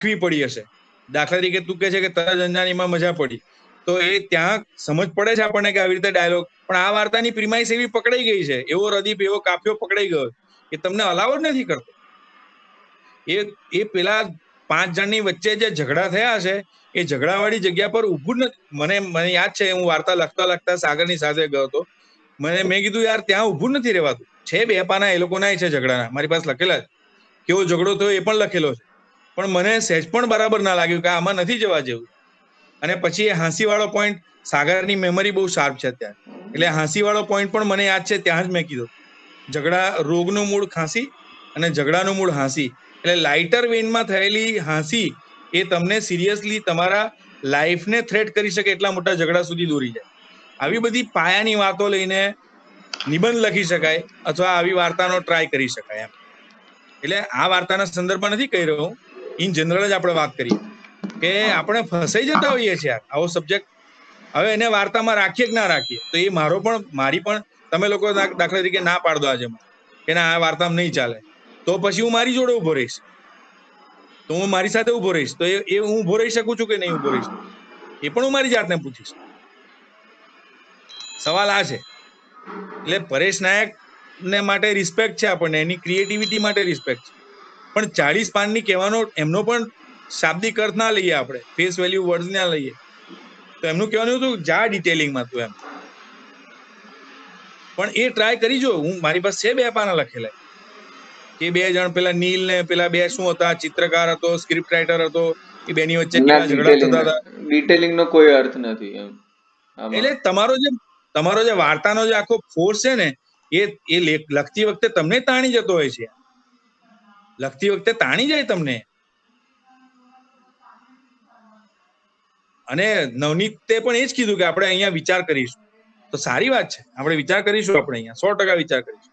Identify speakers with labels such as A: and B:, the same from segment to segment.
A: શીખવી પડી હશે. દાખલા તરીકે તું કહે છે કે તરજ અંજાનીમાં મજા પડી, તો એ ત્યાં સમજ પડે છે આપણને કે આવી રીતે ડાયલોગ, પણ આ વાર્તાની પ્રિમાઇસ એવી પકડાઈ ગઈ છે, એવો રદીપ એવો કાફિયો પકડાઈ ગયો કે તમને અલાવ જ નથી કરતો. એ પેલા 5 જણની વચ્ચે જે ઝઘડા થયા છે એ ઝઘડાવાળી જગ્યા પર ઊભું મને યાદ છે, હું વાર્તા લખતા સાગરની સાથે ગયો હતો. મેં કીધું યાર ત્યાં ઊભું નથી રહેવાતું. છે 2 પાના એ લોકોના છે ઝઘડાના, મારી પાસે લખેલા છે, કેવો ઝઘડો થયો એ પણ લખેલો છે, પણ મને સહેજ પણ બરાબર ના લાગ્યું કે આમાં નથી જવા જેવું. અને પછી એ હાંસી વાળો પોઈન્ટ, સાગરની મેમરી બહુ શાર્પ છે ત્યાં, એટલે હાંસી વાળો પોઈન્ટ પણ મને યાદ છે, ત્યાં જ મેં કીધું રોગનું મૂળ ખાંસી અને ઝઘડાનું મૂળ હાંસી. એટલે લાઇટર વેનમાં થયેલી હાંસી એ તમને સિરિયસલી તમારા લાઈફને થ્રેટ કરી શકે એટલા મોટા ઝઘડા સુધી દોરી જાય. આવી બધી પાયાની વાતો લઈને નિબંધ લખી શકાય અથવા આવી વાર્તાનો ટ્રાય કરી શકાય એમ. એટલે આ વાર્તાના સંદર્ભમાં નથી કહી રહ્યો, ઇન જનરલ જ આપણે વાત કરીએ કે આપણે ફસાઈ જતા હોઈએ છીએ આવો સબ્જેક્ટ. હવે એને વાર્તામાં રાખીએ કે ના રાખીએ, તો એ મારી પણ તમે લોકો દાખલા તરીકે ના પાડો આજે કે ના આ વાર્તામાં નહીં ચાલે, તો પછી હું મારી જોડે ઉભો રહીશ, તો હું મારી સાથે ઉભો રહીશ, તો એ હું ઉભો રહી શકું છું કે નહીં ઉભો રહી શકું, એ પણ હું મારી જાતને પૂછીશ. સવાલ આ છે. એટલે પરેશ નાયક ને માટે રિસ્પેક્ટ છે આપણને, એની ક્રિએટિવિટી માટે રિસ્પેક્ટ છે, પણ 40 પાનની કહેવાનો એમનો પણ શાબ્દિક અર્થ ના લઈએ, આપણે ફેસ વેલ્યુ વર્ડ ના લઈએ. તો એમનું કહેવાનું હતું જા ડિટેલિંગમાં તું એમ, પણ એ ટ્રાય કરી જો. મારી પાસે છે 2 પાના લખેલા કે 2 જણ, પેલા નીલ ને પેલા 2 શું હતા, ચિત્રકાર હતો, સ્ક્રિપ્ટ રાઇટર હતો, એ બેની વચ્ચે કેવા ઝઘડા થતા હતા.
B: ડિટેલિંગ નો કોઈ અર્થ નથી એમ.
A: એટલે તમારો જે વાર્તાનો જે આખો ફોર્સ છે ને, એ લખતી વખતે તમને તાણી જતો હોય છે, લખતી વખતે તાણી જાય તમને. અને નવનીતે પણ એ જ કીધું કે આપણે અહીંયા વિચાર કરીશું, તો સારી વાત છે, આપણે વિચાર કરીશું, આપણે અહીંયા 100% વિચાર કરીશું.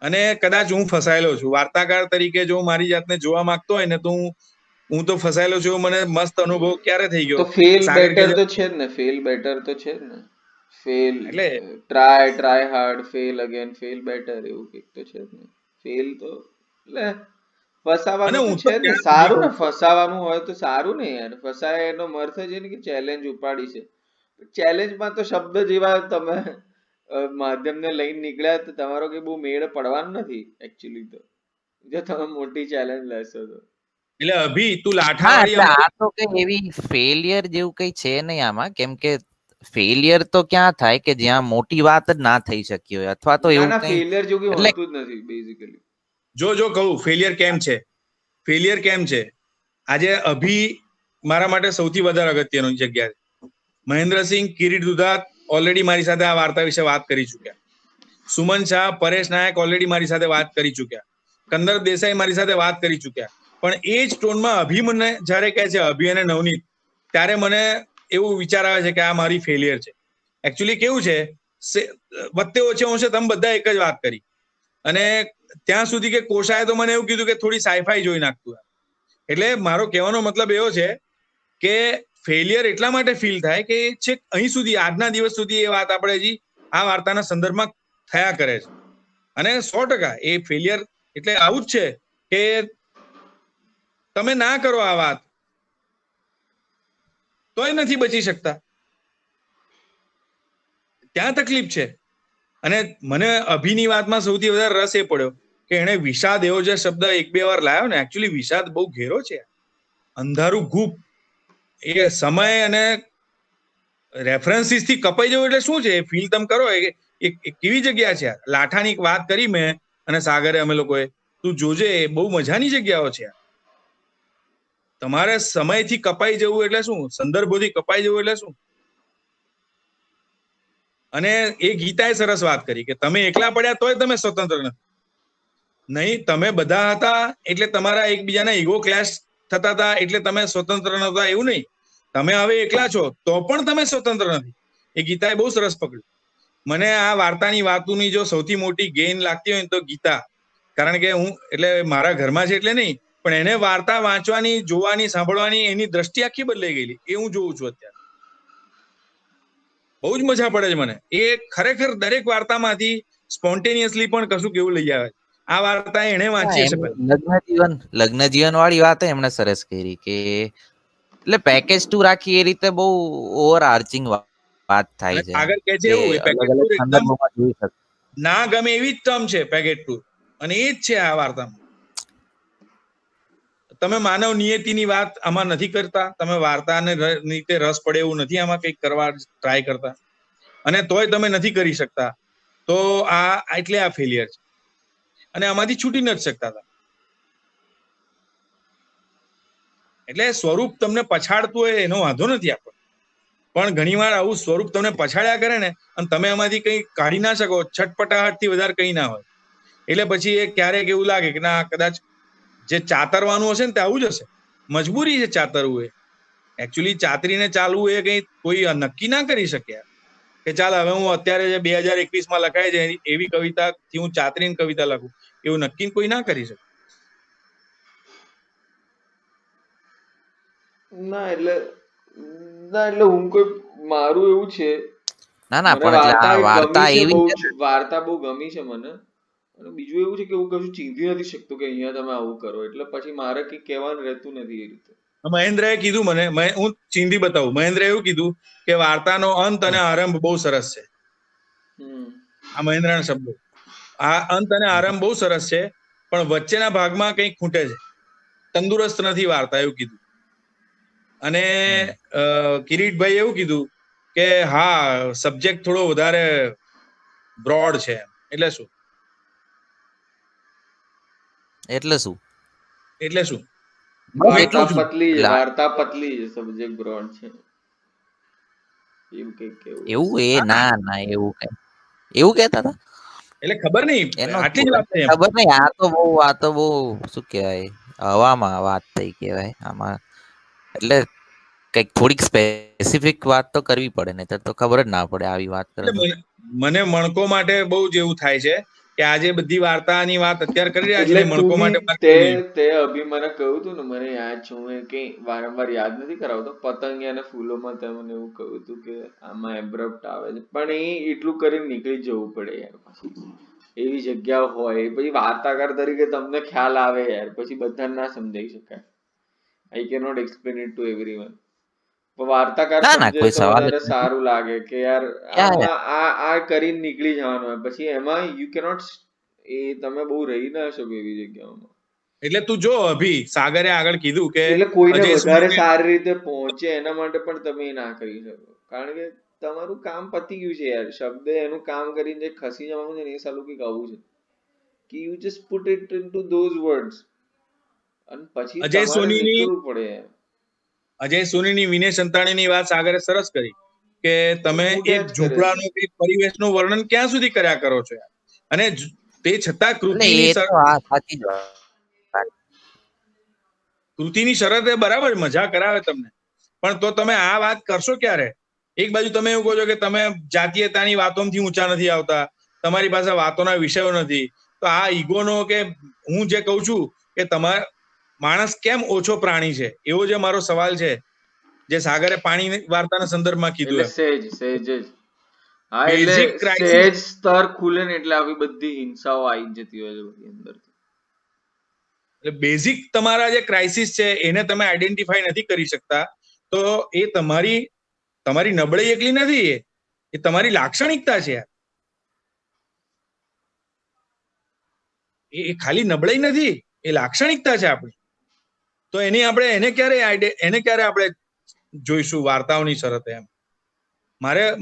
A: અને કદાચ હું ફસાયેલો છું વાર્તાકાર તરીકે, જો મારી જાતને જોવા માંગતો હોય ને, તો હું તો ફસાયેલો છું. મને મસ્ત અનુભવ ક્યારે થઈ ગયો,
B: તો ફેલ બેટર તો છે જ ને, ફેલ બેટર તો છે જ ને, ફેલ
A: એટલે
B: try hard, fail again, fail better, એવું કંઈક તો છે જ ને. ફેલ તો એટલે ફસાવાનું તો છે ને, સારું ને, ફસાવાનું હોય તો સારું ને યાર. ફસાય એનો અર્થ છે ને કે ચેલેન્જ ઉપાડી છે. ચેલેન્જમાં તો શબ્દ જેવા તમે માધ્યમને લઈને નીકળ્યા તો તમારો કે બહુ મેળ પડવાનું નથી એકચ્યુઅલી. તો જો તમે મોટી ચેલેન્જ લેશો તો
A: એટલે અભી તું લાઠાવાળી,
C: આ તો કઈ એવી ફેલિયર જેવું કઈ છે નહીં આમાં, કેમ કે ફેલિયર તો ક્યાં થાય કે જ્યાં મોટી વાત જ ના થઈ શકી હોય, અથવા તો એવું કઈ
B: ફેલિયર જેવું કઈ હોતું જ નથી બેઝિકલી.
A: જો કહું ફેલિયર કેમ છે, આજે અભી મારા માટે સૌથી વધારે અગત્યની જગ્યા છે. મહેન્દ્રસિંહ, કિરીટ દુધાત ઓલરેડી મારી સાથે આ વાર્તા વિશે વાત કરી ચુક્યા. સુમન શાહ, પરેશ નાયક ઓલરેડી મારી સાથે વાત કરી ચુક્યા. કંદર દેસાઈ મારી સાથે વાત કરી ચુક્યા. પણ એ જ ટોનમાં અભી મને જયારે કહે છે, અભી અને નવનીત, ત્યારે મને એવું વિચાર આવે છે કે આ મારી ફેલિયર છે. એકચ્યુઅલી કેવું છે, વત્તે ઓછે અંશે તમે બધા એક જ વાત કરી, અને ત્યાં સુધી કે કોશાએ તો મને એવું કીધું કે થોડી સાયફાઈ જોઈ નાખતું. એટલે મારો કહેવાનો મતલબ એવો છે કે ફેલિયર એટલા માટે ફીલ થાય કે છેક અહીં સુધી, આજના દિવસ સુધી એ વાત આપણે હજી આ વાર્તાના સંદર્ભમાં થયા કરે છે. અને 100% એ ફેલિયર એટલે આવું જ છે કે તમે ના કરો આ વાત તોય નથી બચી શકતા, ત્યાં તકલીફ છે. અને મને અભિની વાતમાં સૌથી વધારે રસ એ પડ્યો કે એને વિષાદ એવો જે શબ્દ 1-2 વાર લાવ્યો ને, એકચ્યુઅલી વિષાદ બહુ ઘેરો છે. અંધારું ગુપ એ સમય અને રેફરન્સીસ થી કપાઈ જવું એટલે શું છે, ફીલ તમે કરો એ કેવી જગ્યા છે. લાઠાની વાત કરી મેં અને સાગરે, અમે લોકોએ, તું જોજે બહુ મજાની જગ્યાઓ છે. તમારે સમયથી કપાઈ જવું એટલે શું, સંદર્ભોથી કપાઈ જવું એટલે શું. અને એ ગીતાએ સરસ વાત કરી કે તમે એકલા પડ્યા તોય તમે સ્વતંત્ર નહીં, તમે બધા હતા એટલે તમારા એકબીજાના ઈગો ક્લેશ થતા હતા એટલે તમે સ્વતંત્ર નહોતા, એવું નહીં. તમે હવે એકલા છો તો પણ તમે સ્વતંત્ર નથી. એ ગીતાએ બહુ સરસ પકડ્યું. મને આ વાર્તાની વાતોની જો સૌથી મોટી ગેઇન લાગતી હોય ને તો ગીતા, કારણ કે હું એટલે મારા ઘરમાં છે એટલે નહીં, પણ એને વાર્તા વાંચવાની, જોવાની, સાંભળવાની એની દ્રષ્ટિ આખી બદલાઈ ગયેલી. એ હું જોઉં છું અત્યારે, બહુ જ મજા પડે છે મને. એ ખરેખર દરેક વાર્તામાંથી સ્પોન્ટેનિયસલી પણ કશું કેવું લઈ આવે. આ વાર્તા એને વાંચી હશે પેલા.
C: લગ્ન જીવન વાળી વાત એમણે સરસ કરી કે એટલે પેકેજ ટૂર રાખી એ રીતે બહુ ઓવર આર્ચિંગ વાત થાય છે
A: આગળ કે છે
C: કે
A: એવું
C: અલગ
A: પેકેજ
C: અલગ
A: ટૂર એકદમ
C: સંદર્ભોમાં જોઈ શકે.
A: ના ગમે એવી જ ટર્મ છે પેકેજ ટૂર, અને એ જ છે આ વાર્તામાં. તમે માનવ નિયતિની વાત આમાં નથી કરતા, તમે વાર્તાને રીતે રસ પડે એવું નથી આમાં કંઈક કરવા ટ્રાય કરતા, અને તોય તમે નથી કરી શકતા, તો આ એટલે આ ફેલિયર છે, અને આમાંથી છૂટી નથી શકતા તમે. એટલે સ્વરૂપ તમને પછાડતું હોય એનો વાંધો નથી આપણને, પણ ઘણીવાર આવું સ્વરૂપ તમને પછાડ્યા કરે ને અને તમે આમાંથી કંઈ કાઢી ના શકો, છટપટાહટથી વધારે કંઈ ના હોય, એટલે પછી એ ક્યારેક એવું લાગે કે ના કદાચ જે ચાતરવાનું હશે ને તે આવું જ હશે, મજબૂરી છે ચાતરવું. એ એકચ્યુઅલી ચાતરીને ચાલવું એ કંઈ કોઈ નક્કી ના કરી શકે કે ચાલ હવે હું અત્યારે જે 2021માં લખાય છે એવી કવિતાથી હું ચાતરીને કવિતા લખું, એવું નક્કી કોઈ ના કરી શકે.
B: ના એટલે હું કોઈ મારું એવું છે,
C: ના
B: મને
C: પણ એટલે આ વાર્તા
B: ગમી છે
C: એવી
B: બહુ,
C: છે ને,
B: વાર્તા બહુ ગમી છે મને. અને બીજું એવું છે કે હું કશું ચીંધી નથી શકતો કે અહીંયા તમે આવું કરો, એટલે પછી મારે કંઈ કહેવાનું રહેતું નથી એ રીતે.
A: મહેન્દ્રએ કીધું મને, હું ચીંધી બતાવું. મહેન્દ્રએ એવું કીધું કે વાર્તાનો અંત અને આરંભ બહુ સરસ છે. આ મહેન્દ્રના શબ્દો, આ અંત અને આરંભ બહુ સરસ છે, પણ વચ્ચેના ભાગમાં કંઈક ખૂટે છે, તંદુરસ્ત નથી વાર્તા, એવું કીધું. અને કિરીટભાઈ એવું કીધું કે હા સબ્જેક્ટ થોડો વધારે બ્રોડ છે. એટલે શું? એટલે શું?
B: વાર્તા પતલી છે, વાર્તા પતલી છે, સબ્જેક્ટ બ્રોડ છે, એવું કંઈક કેવું.
C: એવું એ ના એવું કહેતા હતા.
A: એટલે ખબર નહીં, આટલી જ વાત છે.
C: ખબર નહીં, આ તો બહુ શું કહેવાય હવામાં વાત થઈ કહેવાય આમાં. એટલે કંઈક થોડીક સ્પેસિફિક વાત તો કરવી પડે, નહીં તો ખબર જ ના પડે આવી વાત કરે.
A: મને મણકો માટે બહુ જ એવું થાય છે કે આજે બધી વાર્તાની વાત અત્યારે કરી રહ્યા છે,
B: એટલે
A: મણકો માટે
B: તે અભી મને કહ્યું હતું ને, મને યાદ છે, હું કંઈ વારંવાર યાદ નથી કરાવતો, પતંગિયા અને ફૂલોમાં તે મને એવું કહ્યું હતું કે આમાં એબ્રપ્ટ આવે છે, પણ એ એટલું કરીને નીકળી જવું પડે યાર. એવી જગ્યા હોય પછી વાર્તાકાર તરીકે તમને ખ્યાલ આવે યાર, પછી બધાને ના સમજાઈ શકાય. I can not explain it to everyone. વાર્તાકાર સમજે તો વધારે સારું લાગે કે યાર આમાં આ કરીને નીકળી જવાનું હોય, પછી એમાં યુ કેનોટ, એ તમે બહુ રહી ના શકો એવી જગ્યાઓમાં.
A: એટલે તું જો અભી સાગરે આગળ કીધું કે
B: એટલે કોઈને વધારે સારી રીતે પહોંચે એના માટે પણ તમે ના કરી શકો, કારણ કે તમારું કામ પતી ગયું છે યાર. શબ્દ એનું કામ કરીને જે ખસી જવાનું છે ને એ સાલું કંઈક આવું છે કે you just put it into those words, અને પછી તમારે નીકળવું પડે.
A: અજય સોનીની, વિનય સંતાણીની વાત સાગરે સરસ કરી કે તમે એક ઝૂંપડાનું કે પરિવેશનું વર્ણન ક્યાં સુધી કર્યા કરો છો, અને તે છતાં કૃતિની શરત એ બરાબર મજા કરાવે તમને, પણ તો તમે આ વાત કરશો ક્યારે? એક બાજુ તમે એવું કહો છો કે તમે જાતીયતાની વાતોથી ઊંચા નથી આવતા, તમારી પાસે વાતોના વિષયો નથી, તો આ ઈગોનો કે હું જે કહું છું કે તમારા માણસ કેમ ઓછો પ્રાણી છે, એવો જે મારો સવાલ છે, જે સાગરે પાણી વાર્તાના સંદર્ભમાં કીધું.
B: એટલે સહેજ જ, હા, એટલે સહેજ સ્તર ખુલે ને એટલે આવી બધી હિંસાઓ આવી જતી હોય છે બધી અંદર.
A: એટલે બેઝિક તમારા જે ક્રાઇસિસ છે એને તમે આઈડેન્ટિફાઈ નથી કરી શકતા, તો એ તમારી નબળાઈ એકલી નથી, એ તમારી લાક્ષણિકતા છે. એ ખાલી નબળાઈ નથી, એ લાક્ષણિકતા છે આપણી. તો એને ક્યારે આપણે જોઈશું વાર્તાઓની શરતે? એમ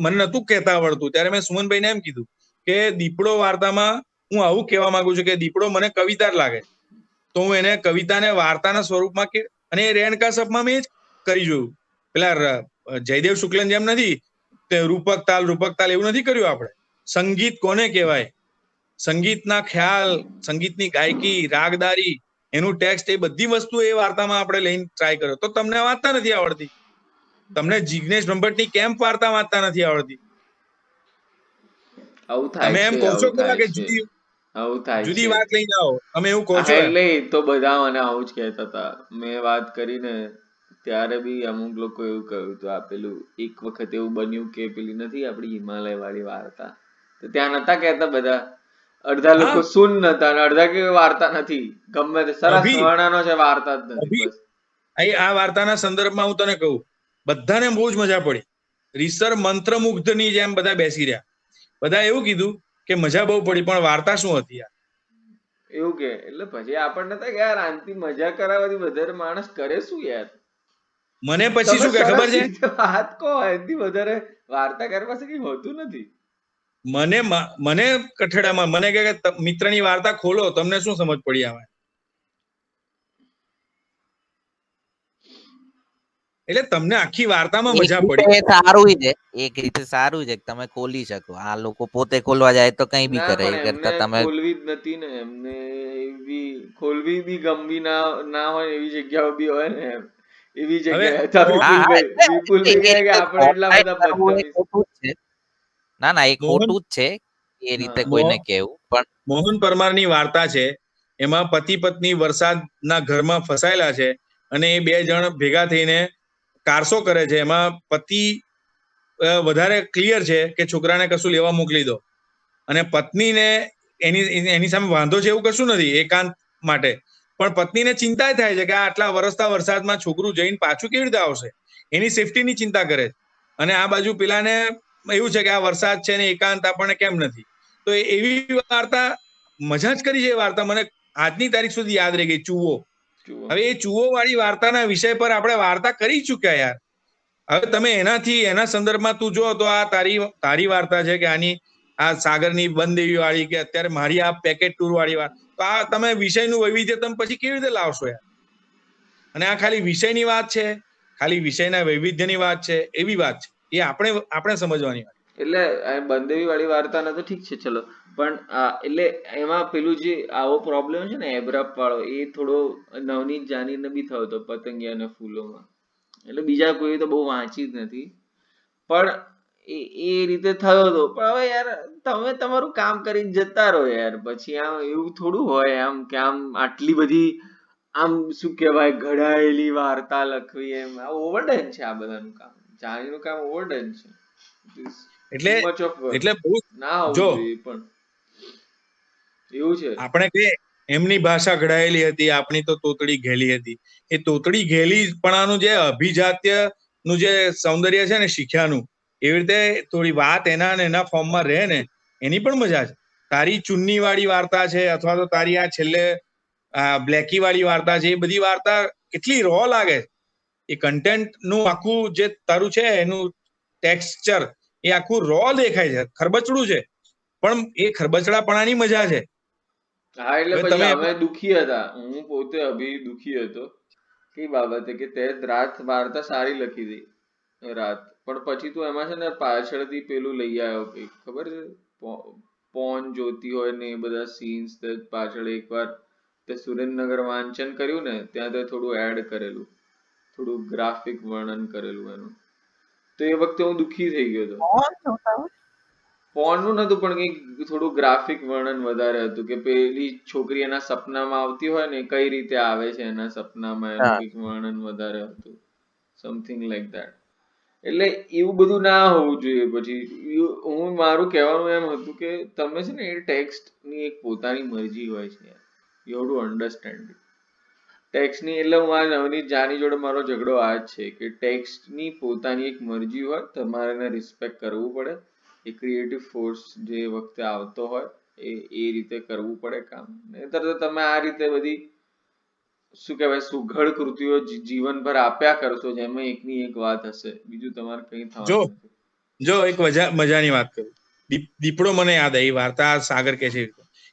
A: મને નતું કહેતા આવડતું ત્યારે મેં સુમનભાઈને એમ કીધું કે દીપડો વાર્તામાં હું આવું કહેવા માંગુ છું કે દીપડો મને કવિતા લાગે, તો હું એને કવિતાને વાર્તાના સ્વરૂપમાં કે, અને રેણકા સપમાં મેં જ કરી જોયું. પેલા જયદેવ શુક્લન જેમ નથી, રૂપક તાલ એવું નથી કર્યું આપણે. સંગીત કોને કહેવાય, સંગીતના ખ્યાલ, સંગીતની ગાયકી, રાગદારી, એનું ટેક્સ્ટ, એ બધી વસ્તુ એ વાર્તામાં આપણે લઈને ટ્રાય કર્યો. તો તમને વાંચતા નથી આવડતી, તમને જિગ્નેશ બ્રહ્મભટ્ટની કેમ્પ વાર્તા વાંચતા નથી આવડતી. તમે એમ કહો છો કે જુદી વાત લઈને આવો, તમે એવું કહો છો.
B: એટલે તો બધા મને આવું જ કહેતા હતા. મેં વાત કરીને ત્યારે બી અમુક લોકો એવું કહ્યું હતું, આ પેલું એક વખત એવું બન્યું કે પેલી નથી આપડી હિમાલય વાળી વાર્તા, તો ત્યાં નતા કહેતા બધા અડધા લોકો શૂન નતા અને અડધા કે વાર્તા નથી, ગમે તે સરસ વર્ણનો છે, વાર્તા જ નથી. બસ
A: આ વાર્તાના સંદર્ભમાં હું તને કહું, બધાને બહુ જ મજા પડી. રીસર મંત્રમુગ્ધની જેમ બધા બેસી રહ્યા, બધા એવું કીધું કે મજા બહુ પડી, પણ વાર્તા શું હતી યાર,
B: એવું કે. એટલે પછી આપણને થાય કે યાર આનથી મજા કરાવવાથી વધારે માણસ કરે શું યાર.
A: મને પછી શું કે ખબર છે,
B: વાત કહો, એનાથી વધારે વાર્તા કરવા પાસે કઈ હોતું નથી.
A: મને કઠેડામાં મને કે મિત્રની વાર્તા ખોલો, તમને શું સમજ પડી આવે. એટલે તમને આખી વાર્તામાં મજા પડી.
C: સારું છે, એક રીતે સારું છે, તમે ખોલી શકો. આ લોકો પોતે ખોલવા જાય તો કઈ બી કરે, એ કરતા તમે
B: ખોલવી જ નથી ને. એમને એવી ખોલવી બી ગમવી ના હોય એવી જગ્યાઓ બી હોય ને, એવી જગ્યાએ
C: ના એ ખોટું જ છે એ રીતે કોઈને કહેવું. પણ
A: મોહન પરમારની વાર્તા છે, એમાં પતિ પત્ની વરસાદના ઘરમાં ફસાયેલા છે અને એ બે જણ ભેગા થઈને કારસો કરે છે. એમાં પતિ વધારે ક્લિયર છે કે છોકરાને કશું લેવા મોકલી દો, અને પત્નીને એની સામે વાંધો છે એવું કશું નથી એકાંત માટે, પણ પત્નીને ચિંતા થાય છે કે આ આટલા વરસતા વરસાદમાં છોકરું જઈને પાછું કેવી રીતે આવશે, એની સેફટીની ચિંતા કરે. અને આ બાજુ પેલાને એવું છે કે આ વરસાદ છે ને એકાંત આપણને કેમ નથી. તો એવી વાર્તા મજા જ કરી છે. એ વાર્તા મને આજની તારીખ સુધી યાદ રહી ગઈ, ચૂવો. હવે એ ચૂવો વાળી વાર્તાના વિષય પર આપણે વાર્તા કરી ચૂક્યા યાર. હવે તમે એના સંદર્ભમાં તું જો તો આ તારી વાર્તા છે કે આની આ સાગરની બંદેવી વાળી કે અત્યારે મારી આ પેકેટ ટૂર વાળી વાત, તો આ તમે વિષયનું વૈવિધ્ય તમે પછી કેવી રીતે લાવશો યાર. અને આ ખાલી વિષયની વાત છે, ખાલી વિષયના વૈવિધ્યની વાત છે, એવી વાત છે, એ આપણે સમજવાની વાત.
B: એટલે બંદેવી વાળી વાર્તા ને તો ઠીક છે ચલો, પણ એટલે એમાં પેલું જે આવો પ્રોબ્લેમ છે ને એબ્રપ વાળો, એ થોડો નવનીત જાનીને બી થયો હતો પતંગિયા અને ફૂલોમાં. એટલે બીજા કોઈ તો બહુ વાંચી જ નથી, પણ એ રીતે થયો હતો. પણ હવે યાર તમે તમારું કામ કરીને જતા રહો યાર, પછી આમ એવું થોડું હોય આમ કે આમ આટલી બધી આમ શું કહેવાય ઘડાયેલી વાર્તા લખવી, એમ ઓવરડન છે આ બધાનું કામ. જાનીનું કામ ઓવરડન છે.
A: એટલે
B: ના હોવું જોઈએ, પણ એવું છે.
A: આપણે કહીએ એમની ભાષા ઘડાયેલી હતી, આપણી તો તોતડી ઘેલી હતી. એ તોતડી ઘેલી પણ જે અભિજાત્ય નું જે સૌંદર્ય છે ને શીખ્યાનું, એવી રીતે થોડી વાત એના ફોર્મમાં રહે ને, એની પણ મજા છે. તારી ચુન્ની વાળી વાર્તા છે, અથવા તો તારી આ છેલ્લે બ્લેકી વાળી વાર્તા છે, એ બધી વાર્તા કેટલી રો લાગે. એ કન્ટેન્ટ નું આખું જે તારું છે એનું ટેક્સચર એ આખું રો દેખાય છે, ખરબચડું છે, પણ એ ખરબચડાપણાની મજા છે.
B: હા, એટલે પછી અમે દુખી હતા, હું પોતે અભી દુખી હતો કઈ બાબતે કે તે રાત વાર્તા સારી લખી હતી રાત, પણ પછી તું એમાં છે ને પાછળથી પેલું લઈ આવ્યો, કઈ ખબર છે પોન જોતી હોય ને એ બધા સીન્સ પાછળ એકવાર તે સુરેન્દ્રનગર વાંચન કર્યું ને ત્યાં તે થોડું એડ કરેલું, થોડું ગ્રાફિક વર્ણન કરેલું એનું, તો એ વખતે હું દુખી થઈ ગયો હતો. પોન નું નતું, પણ કઈક થોડું ગ્રાફિક વર્ણન વધારે હતું કે પેલી છોકરી એના સપનામાં આવતી હોય ને કઈ રીતે આવે છે એના સપનામાં, એનું કઈક વર્ણન વધારે હતું, સમથિંગ લાઈક ધેટ. એટલે એવું બધું ના હોવું જોઈએ. પછી હું મારું કહેવાનું એમ હતું કે તમે છે ને એ ટેક્સ્ટ ની એક પોતાની મરજી હોય છે, you have to understand text ની. એટલે હું આ નવનીત જાની જોડે મારો ઝઘડો આ જ છે કે ટેક્સ્ટ ની પોતાની એક મરજી હોય, તમારે એને રિસ્પેક્ટ કરવું પડે. એ ક્રિએટિવ ફોર્સ જે વખતે આવતો હોય એ રીતે કરવું પડે કામ. નહીંતર તો તમે આ રીતે બધી શું કહેવાય સુઘડ કૃતિઓ જીવનભર આપ્યા કરશો, જેમાં એકની એક વાત હશે, બીજું તમારે કઈ થવાનું નથી.
A: જો એક મજાની વાત કરું, દીપડો મને યાદ આવી વાર્તા, સાગર કે છે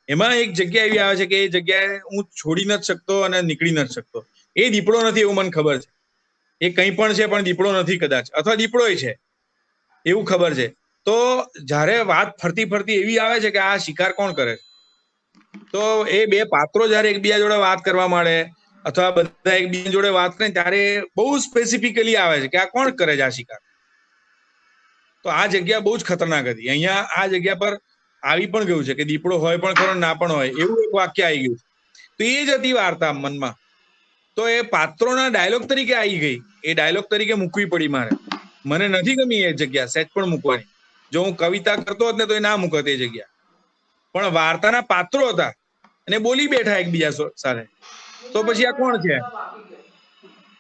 A: એમાં એક જગ્યા એવી આવે છે કે એ જગ્યાએ હું છોડી નથી શકતો અને નીકળી નથી શકતો. એ દીપડો નથી એવું મને ખબર છે, એ કંઈ પણ છે પણ દીપડો નથી કદાચ, અથવા દીપડો છે એવું ખબર છે. તો જયારે વાત ફરતી એવી આવે છે કે આ શિકાર કોણ કરે છે, તો એ બે પાત્રો જયારે એકબીજા જોડે વાત કરવા માંડે અથવા બધા એકબીજા જોડે વાત કરે ત્યારે બહુ સ્પેસિફિકલી આવે છે કે આ કોણ કરે છે આ શિકાર. તો આ જગ્યા બહુ જ ખતરનાક હતી. અહીંયા આ જગ્યા પર આવી પણ ગયું છે કે દીપડો હોય પણ ખરો ના પણ હોય, એવું એક વાક્ય આવી ગયું. તો એ જ હતી વાર્તા મનમાં. તો એ પાત્રોના ડાયલોગ તરીકે આવી ગઈ, એ ડાયલોગ તરીકે મૂકવી પડી મારે. મને નથી ગમી એ જગ્યા સેટ પણ મૂકવાની. જો હું કવિતા કરતો હોત ને તો એ ના મૂકત એ જગ્યા, પણ વાર્તાના પાત્રો હતા અને બોલી બેઠા એકબીજા સાથે, તો પછી આ કોણ છે?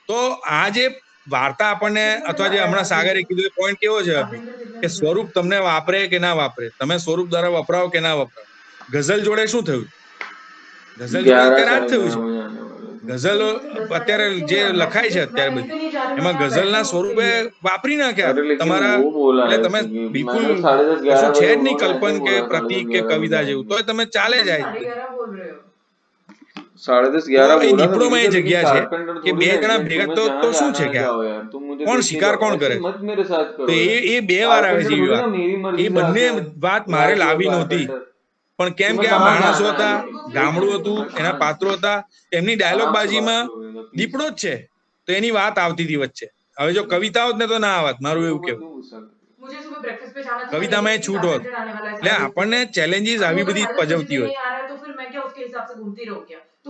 A: તો આ જે વાર્તા આપણને, અથવા જે હમણાં સાગરે કીધું એ પોઈન્ટ કેવો છે અભી, કે સ્વરૂપ તમને વાપરે કે ના વાપરે, તમે સ્વરૂપ દ્વારા વપરાવો કે ના વપરાવો. ગઝલ જોડે શું થયું? ગઝલ જોડે અત્યારે આ જ થયું છે. ગઝલો અત્યારે જે લખાય છે અત્યારે બધી, એમાં ગઝલના સ્વરૂપે વાપરી નાખ્યા તમારા, એટલે તમે બિલકુલ કશું છે જ નહીં કલ્પન કે પ્રતીક કે કવિતા જેવું, તો તમે ચાલે જાય.
B: 10:30-11 बोला था
A: દીપડોમાં એ
B: मुझे, लेकिन
A: જગ્યા છે
B: कारपेंटर
A: કે
B: थोड़ी
A: બે
B: ना
A: જણા
B: है,
A: ભેગા
B: तुम्हें
A: તો
B: जहाँ
A: શું
B: जाना
A: છે
B: है
A: કે
B: जाओ यार, तुम मुझे
A: કોણ
B: देखे
A: શિકાર
B: जाओ,
A: કોણ કરે?
B: ऐसे मत मेरे साथ
A: તો
B: करो यार।
A: એ બે વાર આવે છે એવી
B: कारपेंटर
A: વાત.
B: थोड़ी ना मेरी
A: એ
B: मर्जी से
A: બંને
B: आके
A: વાત મારે
B: राज
A: લાવી
B: हुआ
A: નહોતી,
B: कारपेंटर,
A: પણ કેમ
B: तुम्हें
A: કે આ
B: कहाँ
A: માણસો
B: जाना
A: હતા,
B: है?
A: ગામડું
B: एक
A: હતું,
B: मिनट,
A: એના
B: हाँ,
A: પાત્રો હતા, એમની ડાયલોગ
B: आराम से बात
A: બાજીમાં
B: करो प्लीज।
A: દીપડો જ છે, તો એની વાત આવતી હતી વચ્ચે. હવે જો કવિતા હોત ને તો ના આવત, મારું એવું કેવું. કવિતામાં એ છૂટ હોત. એટલે આપણને ચેલેન્જીસ આવી બધી પજવતી હોય.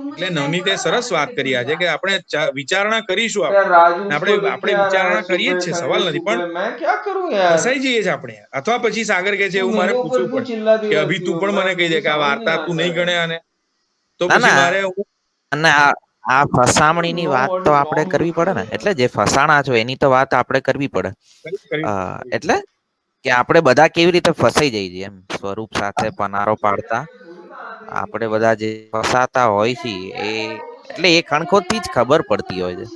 A: એટલે નવનીતે સરસ વાત કરી આજે, કે આપણે વિચારણા કરીશું,
B: यार राजू
A: આપણે
B: उसको लेके आ रहा
A: વિચારણા
B: है
A: કરીએ જ
B: सुबह
A: છે,
B: संडे
A: સવાल નથી, પણ
B: सुबह, मैं क्या करूं यार?
A: ફસાઈ જઈએ છીએ આપણે. અથવા પછી સાગર કે છે
B: तुम
A: એવું મારે
B: मेरे ऊपर
A: પૂછવું
B: क्यों
A: પડે
B: चिल्लाती
A: કે અભી
B: रहती
A: તું
B: हो?
A: પણ
B: मैं
A: મને કહી દે
B: मुझे
A: કે આ
B: समझ
A: વાર્તા
B: नहीं
A: તું
B: आता
A: નહીં
B: है।
A: ગણે, અને તો
C: ના
A: પછી
C: ના,
A: મારે
C: અને આ ફસામણીની વાત તો આપણે કરવી પડે ને, એટલે જે ફસાણા છો એની તો વાત આપણે કરવી પડે. એટલે કે આપણે બધા કેવી રીતે ફસાઈ જઈએ એમ, સ્વરૂપ સાથે પનારો પાડતા આપણે બધા જે ફસાતા હોય છે, એ એટલે એ ખણખોદથી જ ખબર પડતી હોય છે.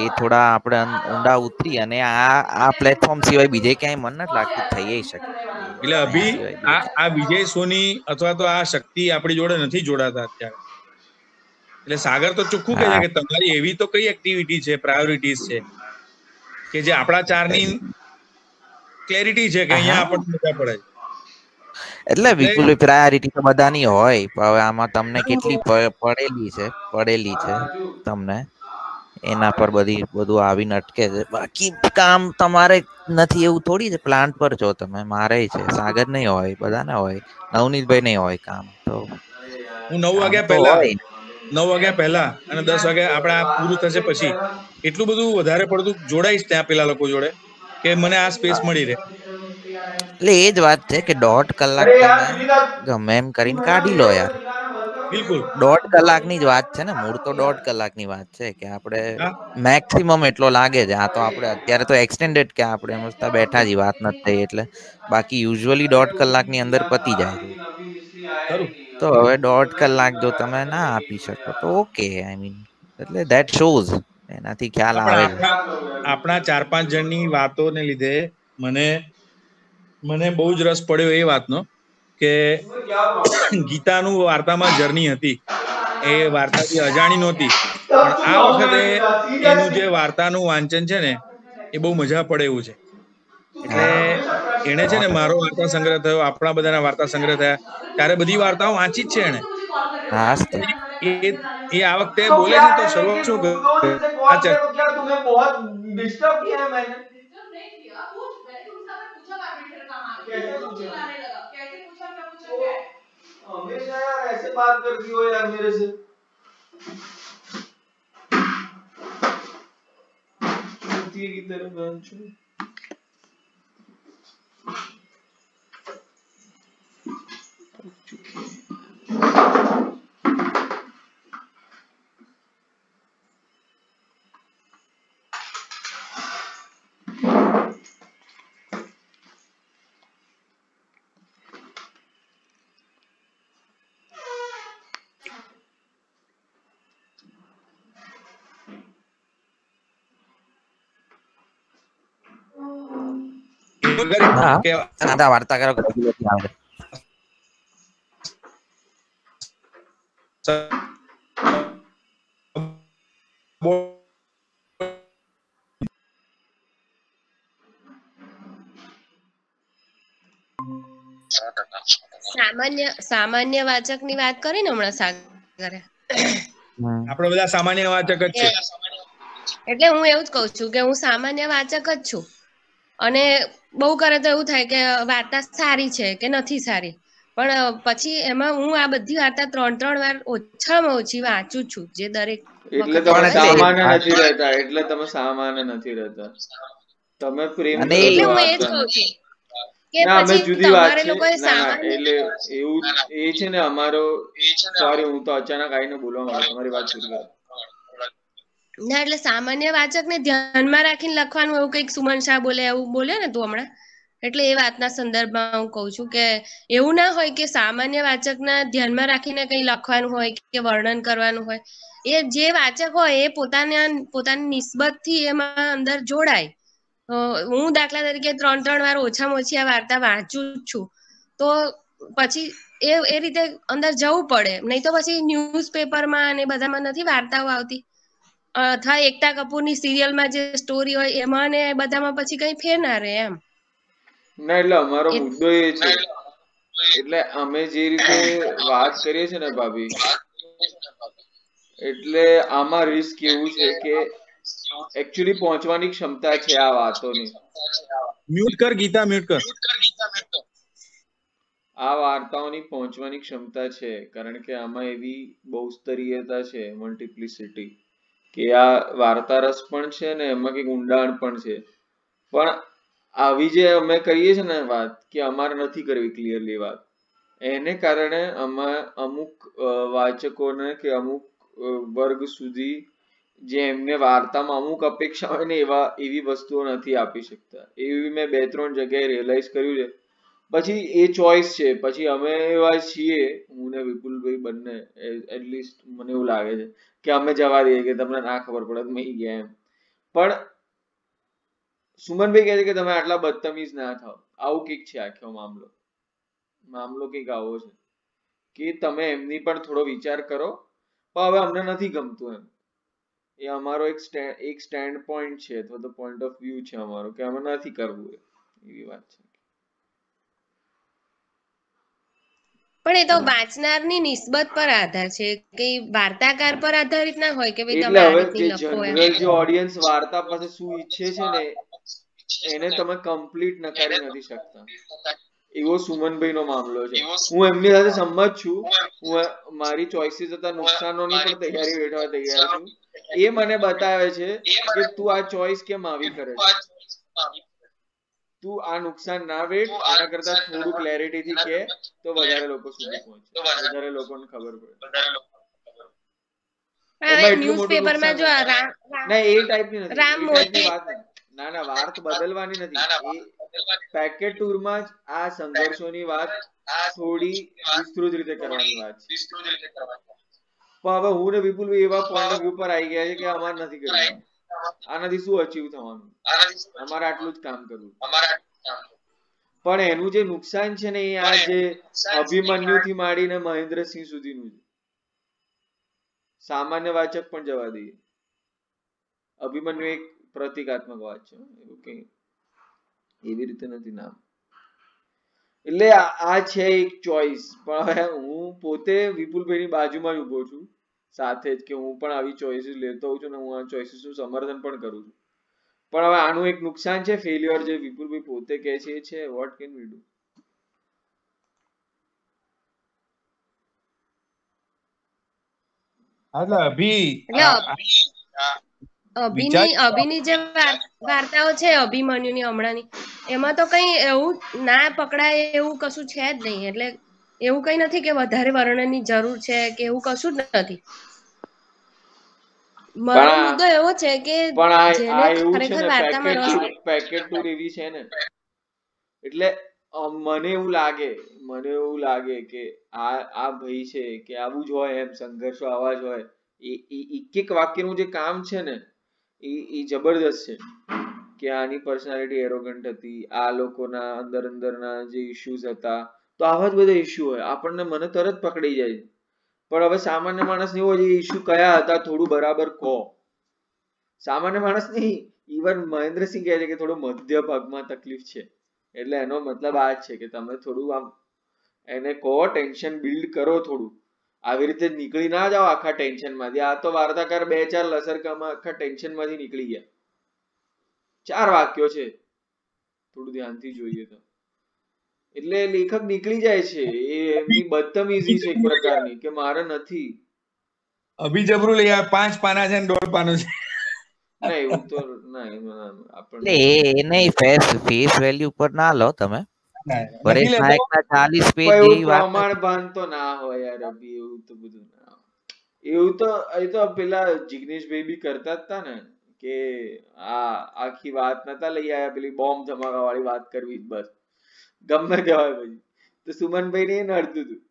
C: એ થોડા આપણે ઊંડા ઉતરી અને આ પ્લેટફોર્મ સિવાય બીજે ક્યાંય મન નથી લાગતું થઈ શકે.
A: એટલે અભી આ વિજય સોની અથવા તો આ શક્તિ આપણી જોડે નથી જોડાતા અત્યારે. એટલે સાગર તો ચોખ્ખું કહે છે કે તમારી એવી તો કઈ એક્ટિવિટી છે, પ્રાયોરિટીઝ છે કે જે આપણા ચારની ક્લેરિટી છે કે અહીંયા આપણને મજા પડે છે.
C: એટલે વિપુલ પ્રાયોરિટી તો બધાની હોય, હવે આમાં તમને કેટલી પડેલી છે તમને, એના પર બધું આવીને અટકે છે. બાકી કામ તમારે નથી એવું થોડી છે, પ્લાન્ટ પર છો તમે, મારે છે, સાગર નહીં હોય, બધાને હોય, નવનીતભાઈ નહીં હોય કામ. તો
A: હું 9 વાગ્યા પહેલા અને 10 વાગે આપણા પૂરું થશે પછી એટલું બધું વધારે પડતું જોડાઈશ ત્યાં પેલા લોકો જોડે કે મને આ સ્પેસ મળી રહે.
C: એટલે એ જ વાત છે કે 1.5 કલાક તમે ગમે એમ કરીને કાઢી લો યાર.
A: બિલકુલ
C: 1.5 કલાકની જ વાત છે ને, મૂળ તો 1.5 કલાકની વાત છે કે આપણે મેક્સિમમ એટલો લાગે છે. આ તો આપણે અત્યારે તો એક્સટેન્ડેડ કે આપણે મસ્ત બેઠા જ વાત નથી થઈ, એટલે બાકી યુઝ્યુઅલી 1.5 કલાકની અંદર પતી જાય છે. તો હવે 1.5 કલાક જો તમે ના આપી શકો તો ઓકે, આઈ મીન એટલે ધેટ શોઝ, એનાથી ખ્યાલ આવે છે.
A: આપણા 4-5 જણની વાતોને લીધે મને બહુ જ રસ પડ્યો એ વાતનો કે ગીતાનું વાર્તામાં જર્ની હતી, એ વાર્તાથી અજાણી નહોતી, પણ આ વખતે એનું જે વાર્તાનું વાંચન છે ને એ બહુ મજા પડે એવું છે. એટલે એને છે ને મારો વાર્તા સંગ્રહ થયો, આપણા બધાના વાર્તા સંગ્રહ થયા, ત્યારે બધી વાર્તાઓ વાંચી જ છે એને. એ આ વખતે બોલે છે તો શરૂઆત શું
B: हमेशा यार ऐसे बात करती हो यार मेरे से, चूतिए की तरह बहनचोद।
C: વાર્તા કરો
D: સામાન્ય વાચક ની વાત કરી ને હમણાં સાગરે,
A: આપણે બધા સામાન્ય વાચક જ છે.
D: એટલે હું એવું જ કઉ છું કે હું સામાન્ય વાચક જ છું, અને બહુ કરે તો એવું થાય કે વાર્તા સારી છે કે નથી સારી, પણ પછી એમાં હું આ બધી વાર્તા 3 વાર ઓછામાં ઓછી વાંચું છું, જે દરેક
B: એટલે તમે સામાન્ય નથી રહેતા, તમે પ્રેમ કરો છો વાર્તાને.
D: એટલે હું એ જ કહું છું કે
B: ના અમે
D: પછી
B: જુદી વાત
D: તમારે
B: છે.
D: લોકોએ
B: ના
D: સામાન્ય
B: એટલે એવું એ છે ને અમારો સોરી હું તો અચાનક આવીને બોલવા માંગુ તમારી વાત પૂરી કરો.
D: ના એટલે સામાન્ય વાચકને ધ્યાનમાં રાખીને લખવાનું એવું કંઈક સુમન શાહ બોલે એવું બોલ્યો ને તું હમણાં, એટલે એ વાતના સંદર્ભમાં હું કહું છું કે એવું ના હોય કે સામાન્ય વાચકના ધ્યાનમાં રાખીને કંઈ લખવાનું હોય કે વર્ણન કરવાનું હોય. એ જે વાચક હોય એ પોતાની નિસ્બતથી એમાં અંદર જોડાય. હું દાખલા તરીકે 3 વાર ઓછામાં ઓછી આ વાર્તા વાંચું જ છું, તો પછી એ રીતે અંદર જવું પડે. નહીં તો પછી ન્યૂઝપેપરમાં અને બધામાં નથી વાર્તાઓ આવતી, અથવા એકતા કપૂરની સિરિયલમાં જે સ્ટોરી હોય એમાં ને બધામાં પછી કઈ ફેર ના રહે એમ.
B: ના એટલે અમારો મુદ્દો એ છે, એટલે અમે જે રીતે વાત કરીએ છીએ ને ભાભી, એટલે આમાં રિસ્ક એવું છે કે એકચ્યુઅલી પહોંચવાની ક્ષમતા છે આ વાતોની.
A: મ્યુટ કર ગીતા, મ્યુટ કર.
B: આ વાર્તાઓની પહોંચવાની ક્ષમતા છે, કારણ કે આમાં એવી બહુસ્તરીયતા છે, મલ્ટિપ્લિસિટી, કે આ વાર્તા રસ પણ છે ને એમાં કંઈક ઊંડાણ પણ છે. પણ આવી જે અમે કરીએ છીએ ને વાત, કે અમારે નથી કરવી ક્લિયરલી વાત, એને કારણે અમે અમુક વાચકોને કે અમુક વર્ગ સુધી જે એમને વાર્તામાં અમુક અપેક્ષા હોય ને એવી વસ્તુઓ નથી આપી શકતા. એવી મેં 2-3 જગ્યાએ રિયલાઇઝ કર્યું છે. પછી એ ચોઇસ છે. પછી અમે એવા છીએ, હું ને વિપુલભાઈ બંને, એટલીસ્ટ મને એવું લાગે છે કે અમે જવા દઈએ કે તમને ના ખબર પડે તો મહી ગયા એમ. પણ સુમનભાઈ કહે છે કે તમે આટલા બદતમીઝ ના થાવ. આવું કંઈક છે આખો મામલો કંઈક આવો છે કે તમે એમની પણ થોડો વિચાર કરો, પણ હવે અમને નથી ગમતું એમ. એ અમારો એક સ્ટેન્ડ પોઈન્ટ છે, અથવા તો પોઈન્ટ ઓફ વ્યૂ છે અમારો, કે અમે નથી કરવું એવી વાત છે.
D: પણ એ તો વાંચનારની નિસ્બત પર આધાર છે, કે વાર્તાકાર પર આધારિત ના હોય કે ભાઈ
B: એટલે
D: તમે આ
B: હવે
D: રીતની
B: જે
D: લખો એમ.
B: જનરલ જે ઓડિયન્સ વાર્તા પાસે શું ઈચ્છે છે ને એને તમે કમ્પ્લીટ નકારી નથી શકતા. એવો સુમનભાઈ નો મામલો છે. હું એમની સાથે સંમત છું. હું મારી ચોઇસીસ હતા નુકસાનોની પણ તૈયારી વેઠવા તૈયાર છું. એ મને બતાવે છે કે તું આ ચોઇસ કેમ આવી કરે છે. તું આ નુકસાન ના વેઠ, એના કરતા થોડું ક્લેરિટી થી કે તો વધારે લોકો સુધી પહોંચે, વધારે લોકોને ખબર પડે. એમાં એટલું મોટું નુકસાન ના એ ટાઈપની નથી, એ ટાઈપની વાત નથી. ના વાત બદલવાની નથી. એ પેકેટ ટૂરમાં જ આ સંઘર્ષોની વાત થોડી વિસ્તૃત રીતે કરવાની વાત છે. પણ હવે હું ને વિપુલભાઈ એવા પોઈન્ટ ઓફ વ્યૂ પર આવી ગયા છે કે અમારે નથી કરવું. આનાથી શું અચીવ થવાનું, અમારે આટલું જ કામ કરવું. પણ એનું જે નુકસાન છે ને એ આ જે અભિમન્યુ થી માંડીને મહેન્દ્રસિંહ સુધીનું છે. સામાન્ય વાચક પણ જવા દઈએ. અભિમન્યુ એક પ્રતિકાત્મક વાત છે, એવું કઈ એવી રીતે નથી નામ. એટલે આ છે એક ચોઇસ. પણ હવે હું પોતે વિપુલભાઈની બાજુમાં જ ઉભો છું સાથે જ, કે હું પણ આવી ચોઇસીસ લેતો હોઉં છું ને હું આ ચોઇસીસનું સમર્થન પણ કરું છું. પણ હવે આનું એક નુકસાન છે, ફેલ્યોર, જે વિપુલભાઈ પોતે કહે છે એ છે. What can we do?
A: એટલે
D: અભિની જે વાર્તાઓ છે અભિમન્યુની હમણાંની, એમાં તો કઈ એવું ના પકડાય એવું કશું છે જ નહીં. એટલે એવું કઈ નથી કે વધારે વર્ણનની જરૂર છે કે એવું કશું જ નથી. મારો મુદ્દો એવો છે કે જેને ખરેખર વાર્તામાં રસ,
B: પેકેટ ટૂર એવી છે ને, એટલે મને એવું લાગે કે આ ભાઈ છે કે આવું જ હોય એમ, સંઘર્ષો આવા જ હોય. એક વાક્યનું જે કામ છે ને એ જબરદસ્ત છે. કે આની પર્સનાલિટી એરોગન્ટ હતી, આ લોકોના અંદરના જે ઇશ્યુઝ હતા, તો આવા જ બધા ઇશ્યુ હોય. આપણને મને તરત પકડી જાય. પણ હવે સામાન્ય માણસ એવો છે, ઇશ્યુ કયા હતા થોડું બરાબર કહો. સામાન્ય માણસ નહીં, ઇવન મહેન્દ્રસિંહ કહે છે કે થોડો મધ્ય ભાગમાં તકલીફ છે. એટલે એનો મતલબ આ જ છે કે તમે થોડું આમ એને કહો, ટેન્શન બિલ્ડ કરો થોડું. આવી રીતે નીકળી ના જાઓ આખા ટેન્શન માંથી. આ તો વાર્તાકાર 2-4 લસરકામાં આખા ટેન્શન માંથી નીકળી ગયા. 4 વાક્યો છે, થોડું ધ્યાનથી જોઈએ તો. એટલે લેખક નીકળી જાય છે. એ એમની બદતમીઝી છે એક પ્રકારની, કે મારે નથી.
A: અભિજબરું લઈ 5 પાના છે ને 1.5 પાનું છે.
B: ના એવું તો ના,
C: એ નહીં, ફેસ વેલ્યુ પર ના લો તમે. પરેશ નાયકના 40 પેજ
B: પણ
C: જેવી
B: એવું
C: વાત
B: પ્રમાણ ભાન તો ના હોય યાર અભી, એવું તો બધું ના હોય. એવું તો એ તો પેલા જિગ્નેશભાઈ બી કરતા જ હતા ને કે આ આખી વાત નતા લઈ આયા પેલી બોમ્બ ધમાકા વાળી વાત કરવી બસ ગમે તેવાય. પછી તો સુમનભાઈ ને એ નડતું હતું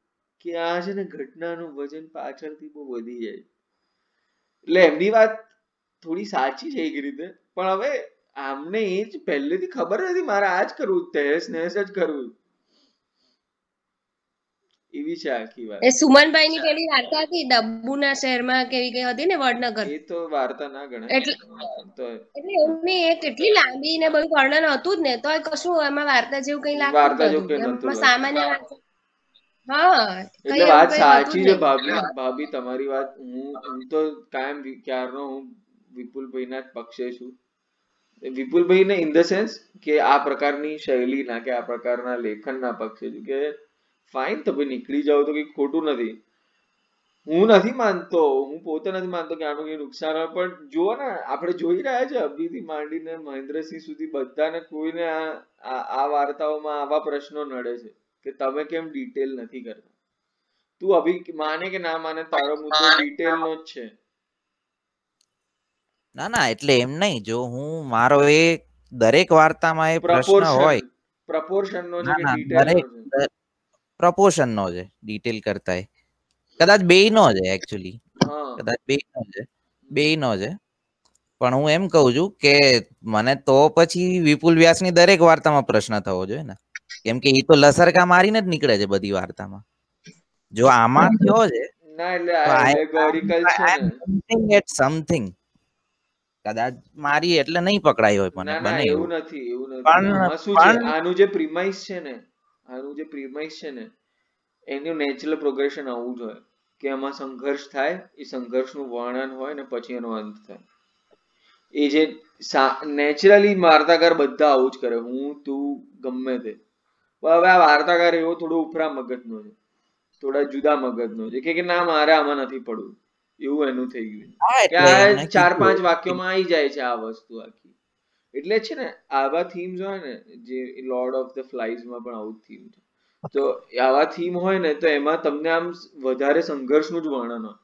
B: કે આ છે ને ઘટનાનું વજન પાછળથી બહુ વધી જાય. એટલે એમની વાત થોડી સાચી છે એક રીતે, પણ હવે આમને એ જ પહેલેથી ખબર હતી મારે આ જ કરવું, તહેસ નહેસ જ કરવું, એવી છે આખી વાત.
D: એ સુમનભાઈ ની પેલી વાર્તા હતી ડબ્બુના શહેરમાં કેવી કઈ હતી ને વડનગર,
B: એ તો વાર્તા ના ગણાય.
D: એટલે
B: તો
D: એમની એ કેટલી લાંબી ને બધું વર્ણન હતું જ ને, તો કશું એમાં વાર્તા જેવું કઈ લાગતું
B: વાર્તા
D: જ
B: જેવું કઈ
D: નતું,
B: નતું
D: એમાં
B: લાગતું.
D: સામાન્ય વાત. હા,
B: એટલે
D: કઈ એવું
B: વાત
D: કઈ
B: સાચી
D: હતું જ
B: છે
D: નહીં.
B: ભાભી તમારી વાત. હું તો કાયમ ક્યારનો હું વિપુલભાઈ ના જ પક્ષે છું. વિપુલભાઈ ને ઇન ધ સેન્સ કે આ પ્રકારની શૈલી ના કે આ પ્રકારના લેખન ના પક્ષે છું કે ફાઇન તમે નીકળી જાઓ તો કઈ ખોટું નથી. હું નથી માનતો, હું પોતે નથી માનતો કે આનું કઈ નુકસાન હોય, પણ જુઓ ને આપણે જોઈ રહ્યા છે અભિથી માંડીને મહેન્દ્રસિંહ સુધી બધાને કોઈને આ વાર્તાઓમાં આવા પ્રશ્નો નડે છે કે તમે કેમ ડિટેલ નથી કરતા. તું અભી માને કે ના માને, તારો મુદ્દો ડિટેલ નો જ છે.
C: ના ના, એટલે એમ નહીં, જો હું મારો એ દરેક વાર્તામાં એ પ્રશ્ન હોય,
B: પ્રપોર્શન નો છે
C: ના
B: કે
C: ના,
B: ડિટેલ નો છે?
C: પ્રપોર્શન નો છે, ડિટેલ કરતા કદાચ બેયનો છે એકચ્યુઅલી, કદાચ બેયનો છે. પણ હું એમ કહું છું કે મને તો પછી વિપુલ વ્યાસની દરેક વાર્તામાં પ્રશ્ન થવો જોઈએ ને, કેમ કે એ તો લસરકા મારીને જ નીકળે છે બધી વાર્તામાં. જો આમાં થયો છે
B: ના, એટલે આ એલેગોરિકલ છે ને,
C: સમથિંગ કદાચ મારી એટલે નહીં પકડાય હોય મને,
B: ના
C: બને
B: ના, એવું નથી, એવું નથી. આમાં શું છે, આનું જે પ્રીમાઇસ છે ને, આનું જે પ્રીમાઇસ છે ને, એનું નેચરલ પ્રોગ્રેશન આવું જ હોય કે એમાં સંઘર્ષ થાય, એ સંઘર્ષનું વર્ણન હોય ને પછી એનો અંત થાય. એ જે નેચરલી વાર્તાકાર બધા આવું જ કરે, હું તું ગમે તે. હવે આ વાર્તાકાર એવો થોડો ઉપરા મગજનો છે, થોડા જુદા મગજનો છે કે ના મારે આમાં નથી પડવું, એવું એનું થઈ ગયું કે આ 4-5 વાક્યોમાં આવી જાય છે આ વસ્તુ આખી. એટલે છે ને આવા થીમ્સ હોય ને, જે લોર્ડ ઓફ ધ ફ્લાઇઝમાં પણ આવું થીમ છે, તો આવા થીમ હોય ને તો એમાં તમને આમ વધારે સંઘર્ષનું જ વર્ણન હોય,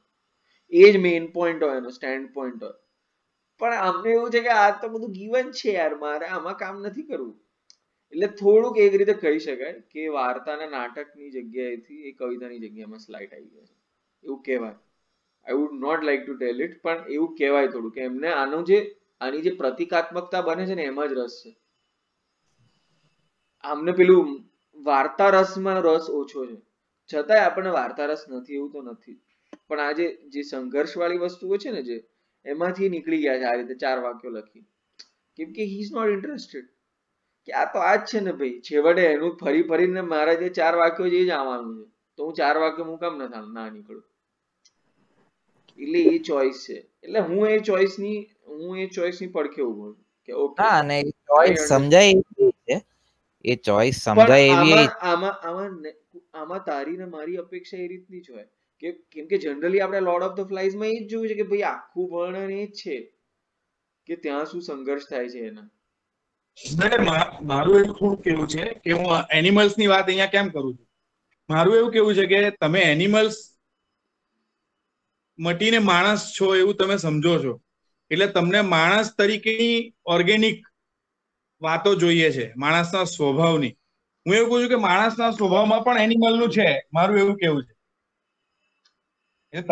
B: એ જ મેઇન પોઈન્ટ હોય, એનો સ્ટેન્ડ પોઈન્ટ હોય. પણ અમને એવું છે કે આ તો બધું ગીવન છે યાર, મારે આમાં કામ નથી કરવું. એટલે થોડુંક એક રીતે કહી શકાય કે વાર્તાના નાટકની જગ્યાએથી એ કવિતાની જગ્યામાં સ્લાઇડ આવી જાય છે, એવું કહેવાય. I would not like to tell it, પણ એવું કહેવાય થોડું કે એમને આની જે પ્રતિકાત્મકતા બને છે ને એમાં જ રસ છે. આમને પેલું વાર્તા રસમાં રસ ઓછો છે, છતાંય આપણને વાર્તા રસ નથી એવું તો નથી, પણ આ જે સંઘર્ષ વાળી વસ્તુઓ છે ને, જે એમાંથી નીકળી ગયા છે આ રીતે 4 વાક્યો લખી, કેમ કે હી ઇઝ નોટ ઇન્ટરેસ્ટેડ કે આ તો આ જ છે ને ભાઈ, છેવટે એનું ફરી ફરીને મારા જે 4 વાક્યો છે એ જ આવવાનું છે, તો હું 4 વાક્યો હું કામ ના નીકળું. એટલે એ ચોઈસ છે, એટલે હું એ ચોઈસ ની પડખે ઉભો છું કે ઓકે,
C: હા, અને એ ચોઈસ સમજાય એવી છે, એ ચોઈસ સમજાય એવી.
B: આમાં તારી ને મારી અપેક્ષા એ રીતની જ હોય કે કેમ કે જનરલી આપણે લોર્ડ ઓફ ધ ફ્લાઇઝ માં એ જ જોયું છે કે ભાઈ આખું વર્ણન એ જ છે કે ત્યાં શું સંઘર્ષ થાય છે એના.
A: મારું એવું થોડું કેવું છે કે હું એનિમલ્સ ની વાત અહીંયા કેમ કરું છું. મારું એવું કેવું છે કે તમે એનિમલ્સ મટીને માણસ છો એવું તમે સમજો છો, એટલે તમને માણસ તરીકેની ઓર્ગેનિક વાતો જોઈએ છે, માણસના સ્વભાવની. હું એવું કહું છું કે માણસના સ્વભાવમાં પણ એનિમલનું છે, મારું એવું કેવું છે. એટલે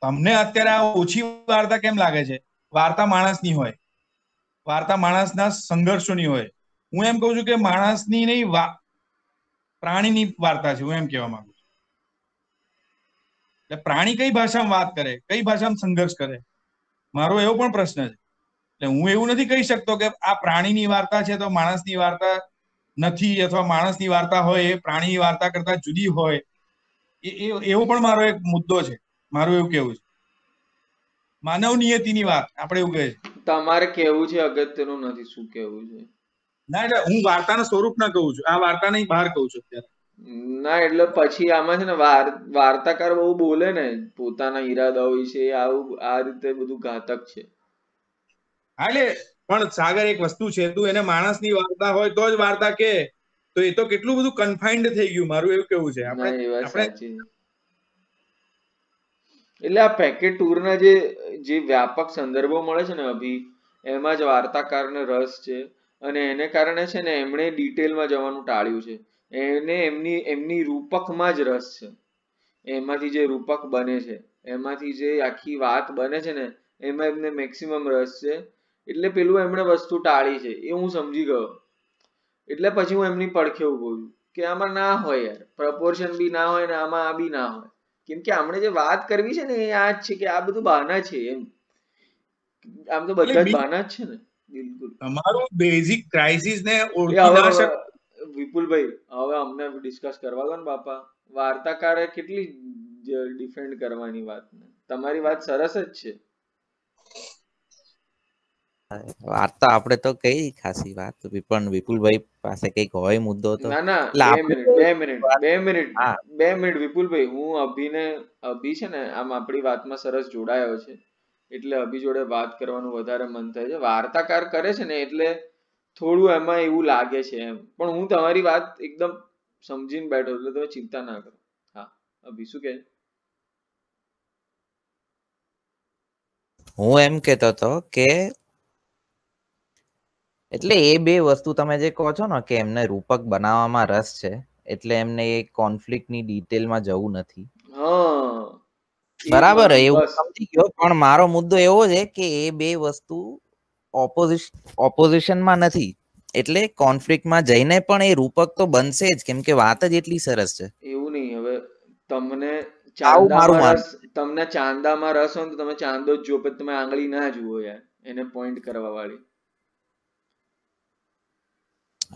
A: તમને અત્યારે આ ઓછી વાર્તા કેમ લાગે છે? વાર્તા માણસની હોય, વાર્તા માણસના સંઘર્ષોની હોય. હું એમ કહું છું કે માણસની નહીં, પ્રાણીની વાર્તા છે, હું એમ કહેવા માંગુ છું. એટલે પ્રાણી કઈ ભાષામાં વાત કરે, કઈ ભાષામાં સંઘર્ષ કરે, મારો એવો પણ પ્રશ્ન છે. એટલે હું એવું નથી કહી શકતો કે આ પ્રાણીની વાર્તા છે તો માણસની વાર્તા નથી, અથવા માણસની વાર્તા હોય એ પ્રાણીની વાર્તા કરતા જુદી હોય. એવો પણ મારો એક મુદ્દો છે, મારું એવું કેવું છે. માનવ નિયતિની વાત આપણે એવું કહે છે.
B: તમારે કેવું છે અગત્યનું નથી, શું કેવું છે.
A: ના, એટલે હું વાર્તાના સ્વરૂપના કહું છું, આ વાર્તાની બહાર કહું છું અત્યારે.
B: ના, એટલે પછી આમાં છે ને વાર્તાકાર બહુ બોલે ને પોતાના ઈરાદાઓ વિશે, આવું આ રીતે બધું ઘાતક છે.
A: હા, એટલે પણ સાગર એક વસ્તુ છે, તું એને માણસની વાર્તા હોય તો જ વાર્તા કે તો એ તો કેટલું બધું કન્ફાઇન્ડ થઈ ગયું. મારું એવું કેવું છે.
B: ના એ વાત
A: આપણે
B: સાચી. એટલે આ પેકેટ ટૂરના જે વ્યાપક સંદર્ભો મળે છે ને અભી, એમાં જ વાર્તાકારને રસ છે અને એને કારણે છે ને એમણે ડિટેલમાં જવાનું ટાળ્યું છે. એને એમની રૂપકમાં જ રસ છે. એમાંથી જે રૂપક બને છે, એમાંથી જે આખી વાત બને છે ને, એમાં એમને મેક્સિમમ રસ છે. એટલે પેલું એમણે વસ્તુ ટાળી છે એ હું સમજી ગયો. એટલે પછી હું એમની પડખે ઉભો છું કે આમાં ના હોય યાર, પ્રપોર્શન બી ના હોય ને આમાં આ બી ના હોય. કેમ કે આપણે જે વાત કરવી છે ને એ આ જ છે કે આ બધું બહાના છે એમ. આમ તો બધા જ બહાના જ છે ને. બિલકુલ
A: તમારું બેઝિક ક્રાઇસિસ ને
B: એ
A: ઓળખી ના
B: હવે
A: શકે.
B: વિપુલભાઈ હવે અમને ડિસ્કસ કરવા દો ને બાપા. વાર્તાકારે કેટલી ડિફેન્ડ કરવાની વાતને. તમારી વાત સરસ જ છે.
C: વાર્તા આપણે તો કઈ ખાસી વાત, પણ વિપુલભાઈ પાસે કઈક હોય મુદ્દો તો.
B: ના ના, બે મિનિટ વિપુલભાઈ, હું અભી છે ને આમ આપણી વાતમાં સરસ જોડાયો છે, એટલે અભી જોડે વાત કરવાનું વધારે મન થાય છે. વાર્તાકાર કરે છે ને એટલે થોડું એમાં એવું લાગે છે એમ. પણ હું તમારી વાત એકદમ સમજીને બેઠો, એટલે તમે ચિંતા ના કરો. હા અભી શું કહે?
C: હું એમ કેતો હતો કે એટલે એ બે વસ્તુ તમે જે કહો છો ને કે એમને રૂપક બનાવવામાં રસ છે, એટલે એમને એ કોન્ફ્લિક્ટની ડિટેલમાં જવું નથી. બરાબર, એવું સમજી ગયો. પણ મારો મુદ્દો એવો છે કે એ બે વસ્તુ ઓપોઝિશનમાં નથી, એટલે કોન્ફ્લિક્ટમાં જઈને પણ એ રૂપક તો બનશે જ, કેમ કે વાત જ એટલી સરસ છે.
B: એવું નહીં, હવે તમને ચાંદામાં રસ હોય તો તમે ચાંદો જ જુઓ, પછી તમે આંગળી ના જુઓ યાર, એને પોઈન્ટ કરવા વાળી.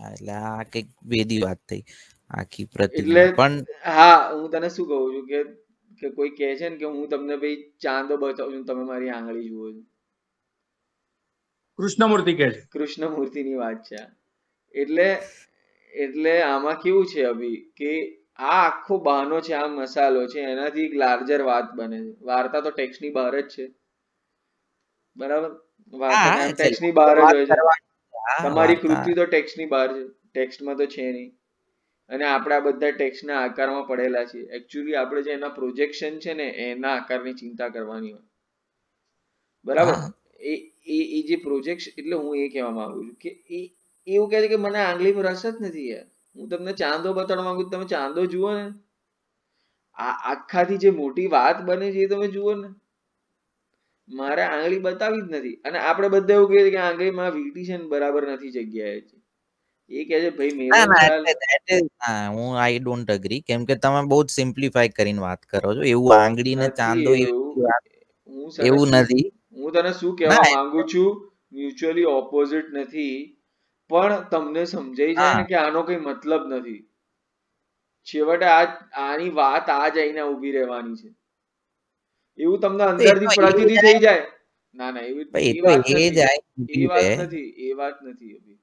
C: એટલે આ કઈક વેદી વાત થઈ આખી પ્રતિમા. પણ
B: હા, હું તને શું કહું છું કે કોઈ કહે છે ને કે હું તમને ભાઈ ચાંદો બતાવું છું, તમે મારી આંગળી જુઓ છો.
A: કૃષ્ણમૂર્તિ કહે છે.
B: કૃષ્ણમૂર્તિની વાત છે. એટલે આમાં કેવું છે અભી કે આ આખો બહાનો છે, આ મસાલો છે, એનાથી એક લાર્જર વાત બને છે. વાર્તા તો ટેક્સ્ટની બહાર જ છે, બરાબર? વાર્તા ટેક્સ્ટની બહાર જ હોય છે. તમારી કૃતિ તો ટેક્સ્ટની બહાર છે, ટેક્સ્ટમાં તો છે નહીં. અને આપણે આ બધા ટેક્સ્ટના આકારમાં પડેલા છીએ. એકચ્યુઅલી આપણે જે એના પ્રોજેક્શન છે ને એના આકારની ચિંતા કરવાની હોય, બરાબર? એ જે પ્રોજેક્ટ, એટલે હું એ કહેવા માંગુ છું કે એવું કહે છે કે મને આંગળીમાં રસ જ નથી યાર, હું તમને ચાંદો બતાડવા માંગુ છું, તમે ચાંદો જુઓ ને. આ આખાથી જે મોટી વાત બને છે એ તમે જુઓ ને. મારે આંગળી બતાવી જ નથી. અને આપણે બધા એવું કહીએ કે આંગળીમાં વીંટી છે ને બરાબર નથી જગ્યાએ છે. એ કહે છે ભાઈ મેરો ખ્યાલ,
C: હું આઈ ડોન્ટ એગ્રી, કેમ કે તમે બહુ જ સિમ્પ્લિફાઈ કરીને વાત કરો છો. એવું આંગળી ને ચાંદો એવું નથી.
B: હું તને શું કહેવા માંગુ છું, મ્યુચ્યુઅલી ઓપોઝિટ નથી, પણ તમને સમજાઈ જાય ને કે આનો કઈ મતલબ નથી. છેવટે આની વાત આ જ આઈને ઊભી રહેવાની છે, એવું તમને અંદરથી પ્રતીતિ થઈ જાય. ના ના, એ વાત નથી.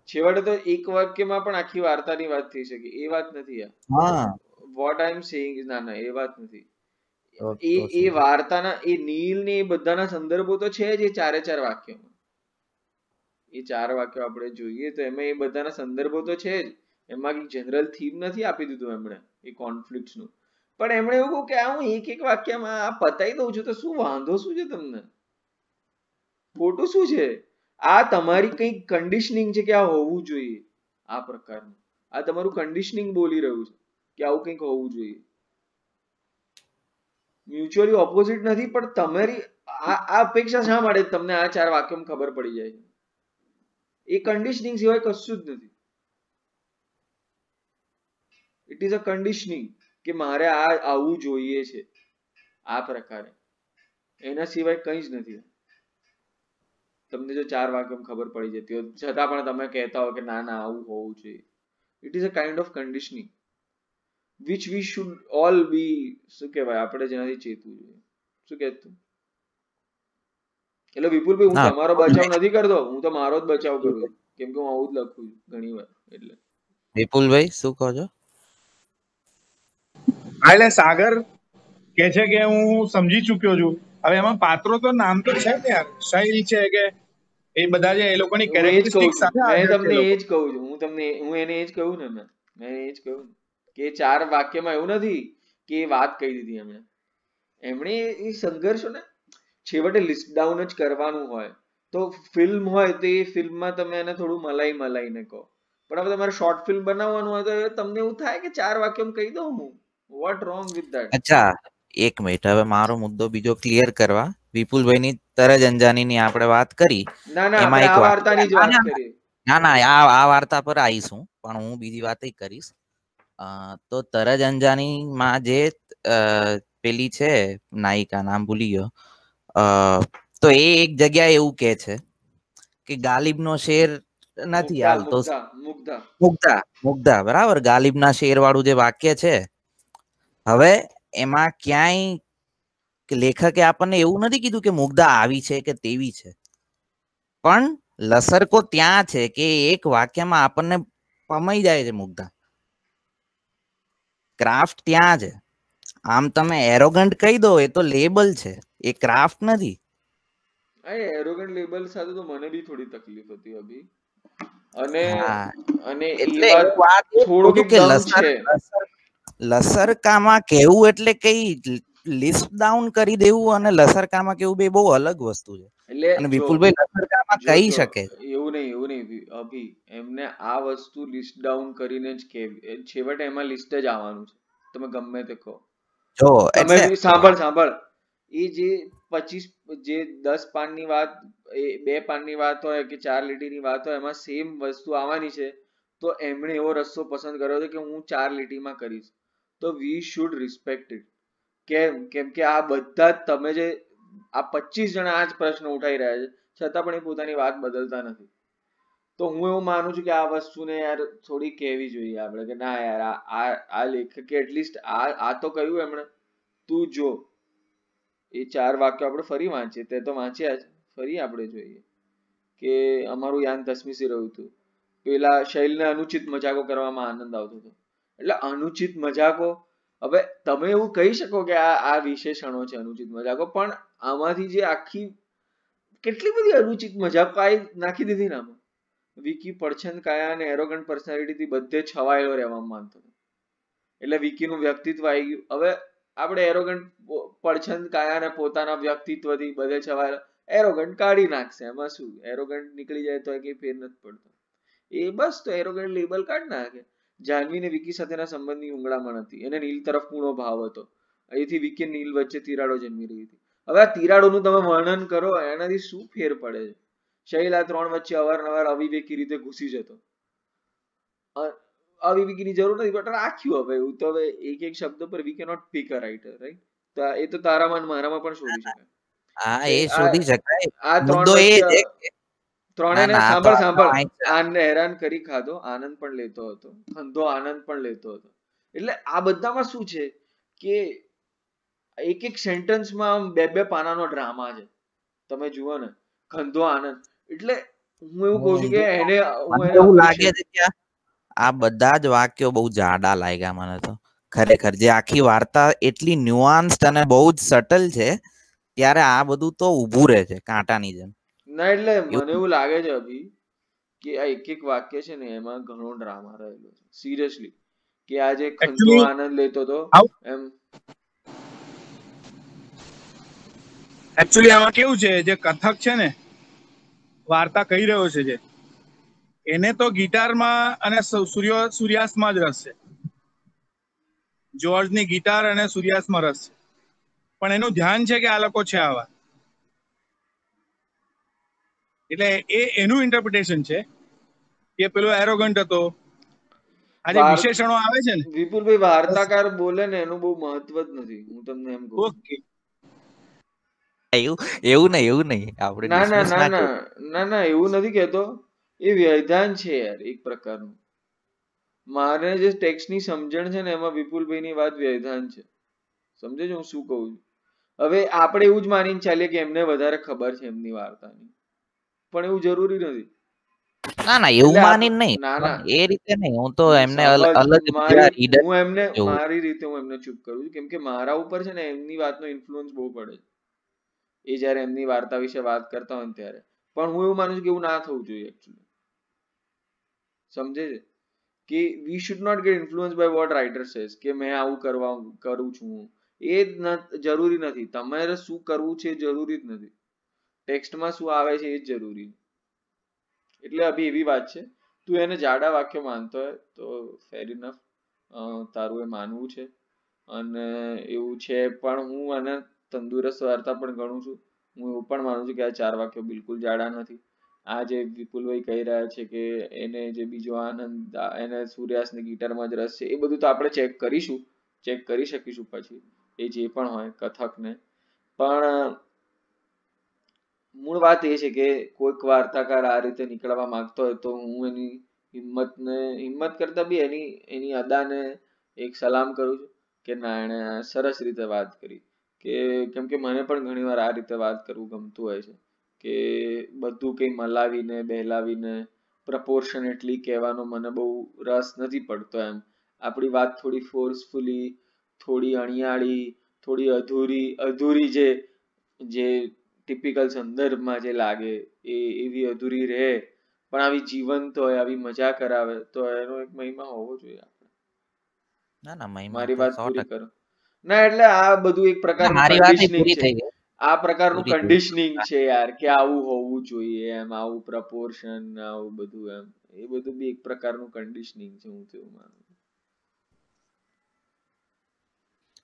B: છેવટે તો એક વાક્યમાં પણ આખી વાર્તાની વાત થઈ શકે, એ વાત નથી યાર. વોટ આઈ એમ સેઇંગ, ના એ વાત નથી. એ વાર્તાના એ નીલ ને એ બધાના સંદર્ભો તો છે જ, એ 4 વાક્યોમાં. એ 4 વાક્યો આપણે જોઈએ તો એમાં એ બધાના સંદર્ભો તો છે જ. એમાં જનરલ થીમ નથી આપી દીધું એમણે એ કોન્ફ્લિક્ટ નું. પણ એમણે એવું કહ્યું કે હું એક વાક્યમાં આ પતાવી દઉં છું, તો શું વાંધો શું છે તમને? ખોટું શું છે? આ તમારી કઈક કન્ડિશનિંગ છે કે આ હોવું જોઈએ. આ પ્રકારનું આ તમારું કન્ડિશનિંગ બોલી રહ્યું છે કે આવું કંઈક હોવું જોઈએ. મ્યુચ્યુઅલી ઓપોઝિટ નથી, પણ તમારી આ અપેક્ષા શા માટે તમને આ 4 વાક્યોમાં ખબર પડી જાય છે? એ કન્ડિશનિંગ સિવાય કશું જ નથી. ઇટ ઇઝ અ કન્ડિશનિંગ કે મારે આ આવવું જોઈએ છે આ પ્રકારે, એના સિવાય કંઈ જ નથી. તમને જો 4 વાક્યોમાં ખબર પડી જતી હોય છતાં પણ તમે કહેતા હો કે ના આવું હોવું જોઈએ. It is a kind of conditioning which we should all be, શું કહેવાય, આપણે જેનાથી ચેતવું જોઈએ. શું કહેતું? એટલે વિપુલભાઈ, હું તમારો બચાવ નથી કરતો, હું તો મારો જ બચાવ કરું છું, કેમ કે હું આવું જ લખું છું ઘણી વાર. એટલે
C: વિપુલભાઈ શું કહો છો?
A: એટલે સાગર કે છે કે હું સમજી ચુક્યો છું. હવે એમાં પાત્રો તો નામ તો છે ને યાર, શૈલ છે કે એ બધા જે એ લોકોની
B: હું એ જ કહું
A: કેરેક્ટરિસ્ટિક
B: છું,
A: સાથે
B: મેં
A: હાજર છે
B: તમને
A: લોકો.
B: એ જ કહું છું, હું એને એ જ કહ્યું ને, મેં એ જ કહ્યું કે 4 વાક્યમાં એવું નથી કે એ વાત કહી દીધી એમણે એ સંઘર્ષોને છેવટે લિસ્ટ ડાઉન જ કરવાનું હોય. તો ફિલ્મ હોય તો એ ફિલ્મમાં તમે એને થોડું મલાઈને કહો, પણ હવે તમારે શોર્ટ ફિલ્મ બનાવવાનું હોય તો તમને એવું થાય કે 4 વાક્યમાં કહી દઉં હું, વોટ રોંગ વિથ ધેટ?
C: અચ્છા, એક મિનિટ, હવે મારો મુદ્દો બીજો ક્લિયર કરવા. વિપુલભાઈની તરજ અંજાનીની આપણે વાત કરી,
B: ના
C: એમાં
B: આપણે
C: એક
B: આ
C: વાત,
B: વાર્તાની જ વાત કરીએ.
C: ના આ વાર્તા પર આવીશું, પણ હું બીજી વાત કરીશ. તો તરજ અંજાનીમાં જે પેલી છે નાયિકા, નામ ભૂલી ગયો, તો એ એક જગ્યાએ એવું કે છે કે ગાલિબનો શેર નથી હાલ તો મુગ્ધા, બરાબર, ગાલિબના શેર વાળું જે વાક્ય છે, હવે એમાં ક્યાંય લેખકે આપણને એવું નથી કીધું કે મુગ્ધા આવી છે કે તેવી છે, પણ લસરકો ત્યાં છે કે એક વાક્યમાં આપણને પમાઈ જાય છે મુગ્ધા. ક્રાફ્ટ ત્યાં છે. આમ તમે એરોગન્ટ કહી દો, એ તો લેબલ છે, એ ક્રાફ્ટ નથી.
B: એરોગન્ટ લેબલ સાથે તો મને બી થોડી તકલીફ હતી અભી, અને
C: એટલે
B: એ વાત થોડુંક
C: કે
B: દમ છે.
C: લસરકામાં કેવું એટલે કઈ લિસ્ટ ડાઉન કરી દેવું અને લસરકામાં કેવું બે બહુ અલગ વસ્તુ છે. અને વિપુલભાઈ લસરકામાં કહી શકે
B: એવું નહીં અભી, એમને આ વસ્તુ લિસ્ટ ડાઉન કરીને જ છેવટે એમાં લિસ્ટ જ આવવાનું છે, તમે ગમે તે કહો.
C: જો
B: તમે સાંભળ, એ જે 10 પાનની વાત, 2 પાનની વાત હોય કે 4 લીટીની વાત હોય, એમાં સેમ વસ્તુ આવવાની છે, તો એમણે એવો રસ્તો પસંદ કર્યો છે કે હું 4 લીટીમાં કરીશ, તો વી શુડ રિસ્પેક્ટ ઇટ. કેમ કે આ બધા જ તમે જે આ 25 જણા આ જ પ્રશ્ન ઉઠાઈ રહ્યા છે, છતાં પણ એ પોતાની વાત બદલતા નથી. તો હું એવું માનું છું કે આ વસ્તુને યાર થોડી કહેવી જોઈએ આપણે કે ના યાર, આ લેખકે એટલીસ્ટ આ તો કહ્યું એમણે, તું જો એ 4 વાક્યો આપણે ફરી વાંચીએ, તે તો વાંચ્યા જ, ફરી આપણે જોઈએ કે અમારું યાન ધસમીસી રહ્યું હતું, પેલા શૈલને અનુચિત મજાકો કરવામાં આનંદ આવતો હતો. એટલે અનુચિત મજાકો, હવે તમે એવું કહી શકો કે આ વિશેષણો છે અનુચિત મજાકો, પણ આમાંથી જે આખી કેટલી બધી અનુચિત મજાકો નાખી દીધી ને આમાં. વિકી પડછંદ કાયા અને એરોગન્ટ પર્સનાલિટીથી બધે છવાયેલો રહેવા માંગતો હતો, એટલે વિકીનું વ્યક્તિત્વ આવી ગયું. હવે આપણે એરોગન્ટ પડછંદ કાયાને પોતાના વ્યક્તિત્વથી બધે છવાયેલો, એરોગન્ટ કાઢી નાખશે, એમાં શું, એરોગન્ટ નીકળી જાય તો કઈ ફેર નથી પડતો. એ બસ તો એરોગન્ટ લેબલ કાઢ નાખે. જાનવીને વિકી સાથેના સંબંધની ઊંઘડામણ હતી, એને નીલ તરફ કૂણો ભાવ હતો, અહીંથી વિકી નીલ વચ્ચે તિરાડો જન્મી રહી હતી. હવે આ તિરાડોનું તમે વર્ણન કરો, એનાથી શું ફેર પડે છે? શૈલ આ 3 વચ્ચે અવારનવાર અવિવેકી રીતે ઘૂસી જતો, અવિવેકીની જરૂર નથી, બટ રાખ્યું. હવે એવું તો હવે એક શબ્દ પર we cannot pick a writer, right? એ તો તારામાં મારામાં પણ શોધી શકાય.
C: હા, એ શોધી શકાય.
B: આ
C: મુદ્દો એ છે કે
B: ત્રણેયને સાંભળ આનંદ હેરાન કરી ખાધો, આનંદ પણ લેતો હતો, ખંધો આનંદ પણ લેતો હતો. એટલે આ બધામાં શું છે કે એક સેન્ટેન્સમાં 2 પાનાનો ડ્રામા છે. તમે જુઓ ને, ખંધો આનંદ, એટલે હું એવું કહું છું કે એને
C: એવું લાગે છે કે આ બધા જ વાક્યો બહુ જાડા લાગ્યા મને તો ખરેખર. જે આખી વાર્તા એટલી ન્યુઆન્સ્ડ અને બહુ જ સટલ છે, ત્યારે આ બધું તો ઊભું રહે છે કાંટાની જેમ.
B: ના, એટલે મને એવું લાગે છે અભી કે આ એક વાક્ય છે ને, એમાં ઘણો ડ્રામા રહેલો છે, સિરિયસલી. કે આ જે ખંધો આનંદ લેતો હતો એમ,
A: એકચ્યુઅલી આમાં કેવું છે, જે કથક છે ને, વાર્તા કહી રહ્યો છે જે, એને તો ગિટારમાં અને સૂર્યાસ્તમાં જ રસ છે. જોર્જની ગિટાર અને સૂર્યાસ્તમાં રસ છે, પણ એનું ધ્યાન છે કે આ લોકો છે આવા, એટલે એનું ઇન્ટરપ્રિટેશન છે કે પેલો એરોગન્ટ હતો. આ જે વિશેષણો આવે છે ને
B: વિપુલભાઈ, વાર્તાકાર બોલે ને એનું બહુ મહત્વ જ નથી, હું તમને એમ કહું.
A: ઓકે,
C: એવું નહીં આપણે
B: ના એવું નથી કહેતો, એ વ્યવધાન છે યાર એક પ્રકારનું. મારે જે ટેક્સ્ટની સમજણ છે ને, એમાં વિપુલભાઈની વાત વ્યવધાન છે. સમજે છે હું શું કહું છું? હવે આપણે એવું જ માનીને ચાલીએ કે એમને વધારે ખબર છે એમની વાર્તાની, પણ એવું જરૂરી નથી.
C: ના એવું માનીને નહીં, એ રીતે નહીં. હું તો એમને અલગ
B: મારી રીતે હું એમને ચૂપ કરું છું, કેમ કે મારા ઉપર છે ને એમની વાતનો ઇન્ફ્લુઅન્સ બહુ પડે છે. એ જયારે એમની વાર્તા વિશે વાત કરતા હોય ને ત્યારે પણ હું એવું માનું છું કે એવું ના થવું જોઈએ એકચ્યુઅલી. સમજે છે કે we should not get influence by what writer says કે મેં આવું કરું છું. એ જરૂરી નથી. તમારે શું કરવું છે જરૂરી જ નથી. ટેક્સ્ટમાં શું આવે છે એ જ જરૂરી. એટલે અભી એવી વાત છે, તું એને જાડા વાક્યો માનતો હોય તો ફેર ઇનફ, તારું એ માનવું છે. અને એવું છે, પણ હું આને તંદુરસ્ત વાર્તા પણ ગણું છું. હું એવું પણ માનું છું કે આ 4 વાક્યો બિલકુલ જાડા નથી. આ જે વિપુલભાઈ કહી રહ્યા છે કે એને જે બીજો આનંદ, એને સૂર્યાસ્તની ગિટારમાં જ રસ છે, એ બધું તો આપણે ચેક કરી શકીશું પછી, એ જે પણ હોય કથકને. પણ મૂળ વાત એ છે કે કોઈક વાર્તાકાર આ રીતે નીકળવા માંગતો હોય તો હું એની હિંમત કરતા બી એની અદાને એક સલામ કરું છું કે ના, એને સરસ રીતે વાત કરી. કે કેમ કે મને પણ ઘણી વાર આ રીતે વાત કરવું ગમતું હોય છે કે બધું કંઈ મલાવીને બહેલાવીને પ્રપોર્શનેટલી કહેવાનો મને બહુ રસ નથી પડતો. એમ આપણી વાત થોડી ફોર્સફુલી, થોડી અણિયાળી, થોડી અધૂરી જે ટિપિકલ સંદર્ભમાં જે લાગે એવી અધૂરી રહે, પણ આવી જીવંત હોય, આવી મજા કરાવે, તો એનો એક મહિમા હોવો જોઈએ. મારી વાત પૂરી કરો. ના, એટલે આ બધું એક પ્રકારનું કન્ડિશનિંગ છે. આ પ્રકારનું કન્ડિશનિંગ છે યાર, કે આવું હોવું જોઈએ, એમ આવું પ્રપોર્શન, આવું બધું, એમ એ બધું બી એક પ્રકારનું કન્ડિશનિંગ છે. હું તો એવું માનું.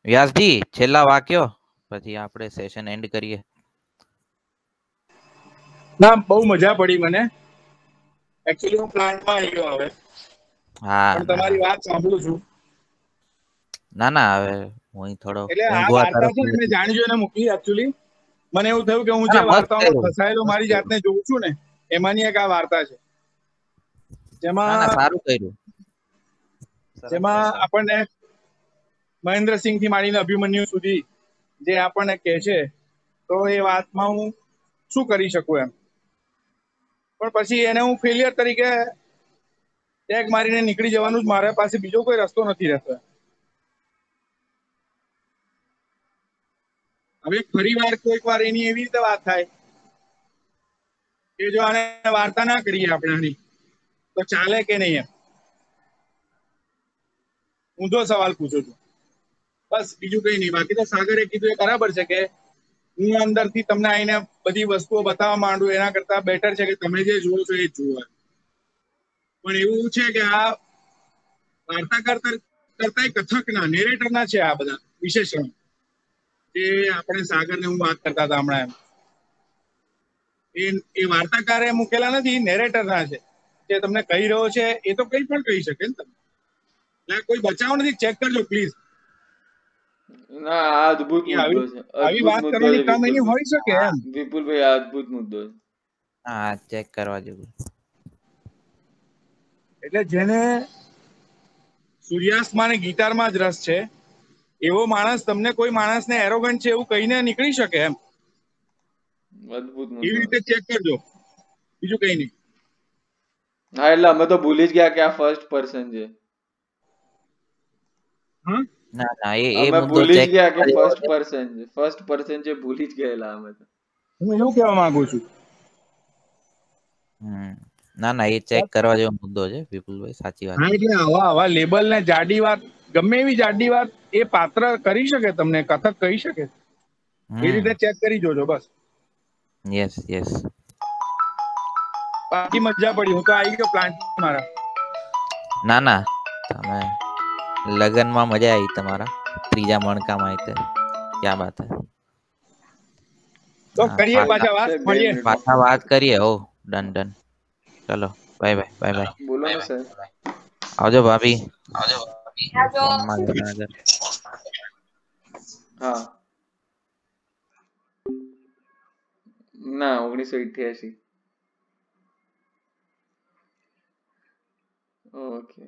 C: વ્યાસજી, છેલ્લા વાક્યો પછી આપણે સેશન એન્ડ કરીએ.
A: ના, બહુ મજા પડી મને. એકચ્યુઅલી હું પ્લાન્ટમાં આવી ગયો હવે.
C: હા,
A: પણ તમારી વાત સાંભળું છું.
C: ના હવે હું થોડો
A: એટલે આ
C: ઊંઘવા
A: વાર્તા છે ને મેં જાણી જોઈને મૂકી. એકચ્યુઅલી મને એવું થયું કે હું જે વાર્તાઓમાં ફસાયેલો મારી જાતને જોઉં છું ને, એમાંની એક આ વાર્તા છે, જેમાં આપણને મહેન્દ્રસિંહ થી માંડીને અભિમન્યુ સુધી જે આપણને કહે છે, તો એ વાતમાં હું શું કરી શકું એમ. પણ પછી એને હું ફેલિયર તરીકે ટેગ મારીને નીકળી જવાનું જ, મારા પાસે બીજો કોઈ રસ્તો નથી રહેતો. હવે ફરી વાર કોઈક વાર એની એવી રીતે વાત થાય કે જો આને વાર્તા ના કરીએ આપણે આની, તો ચાલે કે નહીં એમ. ઊંધો સવાલ પૂછું છું, બસ, બીજું કઈ નહીં. બાકી તો સાગરે કીધું એ બરાબર છે કે હું અંદરથી તમને આઈને બધી વસ્તુઓ બતાવવા માંડું, એના કરતા બેટર છે કે તમે જે જુઓ છો એ જ જુઓ. પણ એવું છે કે આ વાર્તાકાર કરતા કથકના, નેરેટરના છે આ બધા વિશેષણ, જે આપણે સાગરને હું વાત કરતા હતા હમણાં. એ વાર્તાકારે મૂકેલા નથી, નેરેટરના છે. જે તમને કહી રહ્યો છે એ તો કઈ પણ કહી શકે ને. તમે કોઈ બચાવ નથી, ચેક કરજો પ્લીઝ.
B: ના, આ અદ્ભુત મુદ્દો છે.
A: આવી વાત કરવાની કામ એની હોઈ શકે એમ.
B: વિપુલભાઈ, આ અદ્ભુત મુદ્દો છે.
C: હા, ચેક કરવા જેવું.
A: એટલે જેને સૂર્યાસ્તમાં અને ગિટારમાં જ રસ છે, એવો માણસ તમને કોઈ માણસને એરોગન્ટ છે એવું કહીને નીકળી શકે એમ.
B: અદ્ભુત મુદ્દો.
A: એવી રીતે ચેક કરજો, બીજું કઈ નહીં.
B: હા, એટલે અમે તો ભૂલી જ ગયા કે આ ફર્સ્ટ પર્સન છે.
C: ના,
B: અમે ભૂલી જ ગયા કે ફર્સ્ટ પર્સન છે, ભૂલી જ ગયેલા અમે તો.
A: હું એવું કહેવા માંગુ છું.
C: ના, એ ચેક કરવા જેવો મુદ્દો છે વિપુલભાઈ, સાચી વાત.
A: હા, એટલે આવા લેબલ ને જાડી વાત, ગમે એવી જાડી વાત એ પાત્ર કરી શકે, તમને કથક કહી શકે. એ રીતે ચેક કરી જોજો બસ.
C: યસ.
A: બાકી મજા પડી. હું તો આવી ગયો પ્લાન્ટ મારા.
C: ના, તમે લગનમાં મજા આવી તમારા, ત્રીજા મણકામાં આવી. ક્યાં વાત હે.
A: તો કરીએ પાછા વાત, મળીએ.
C: પાછા વાત કરીએ. ઓ ડન. ચલો, બાય.
B: બોલો ને સર.
C: આવજો ભાભી.
B: હા. ના, 1988. ઓકે.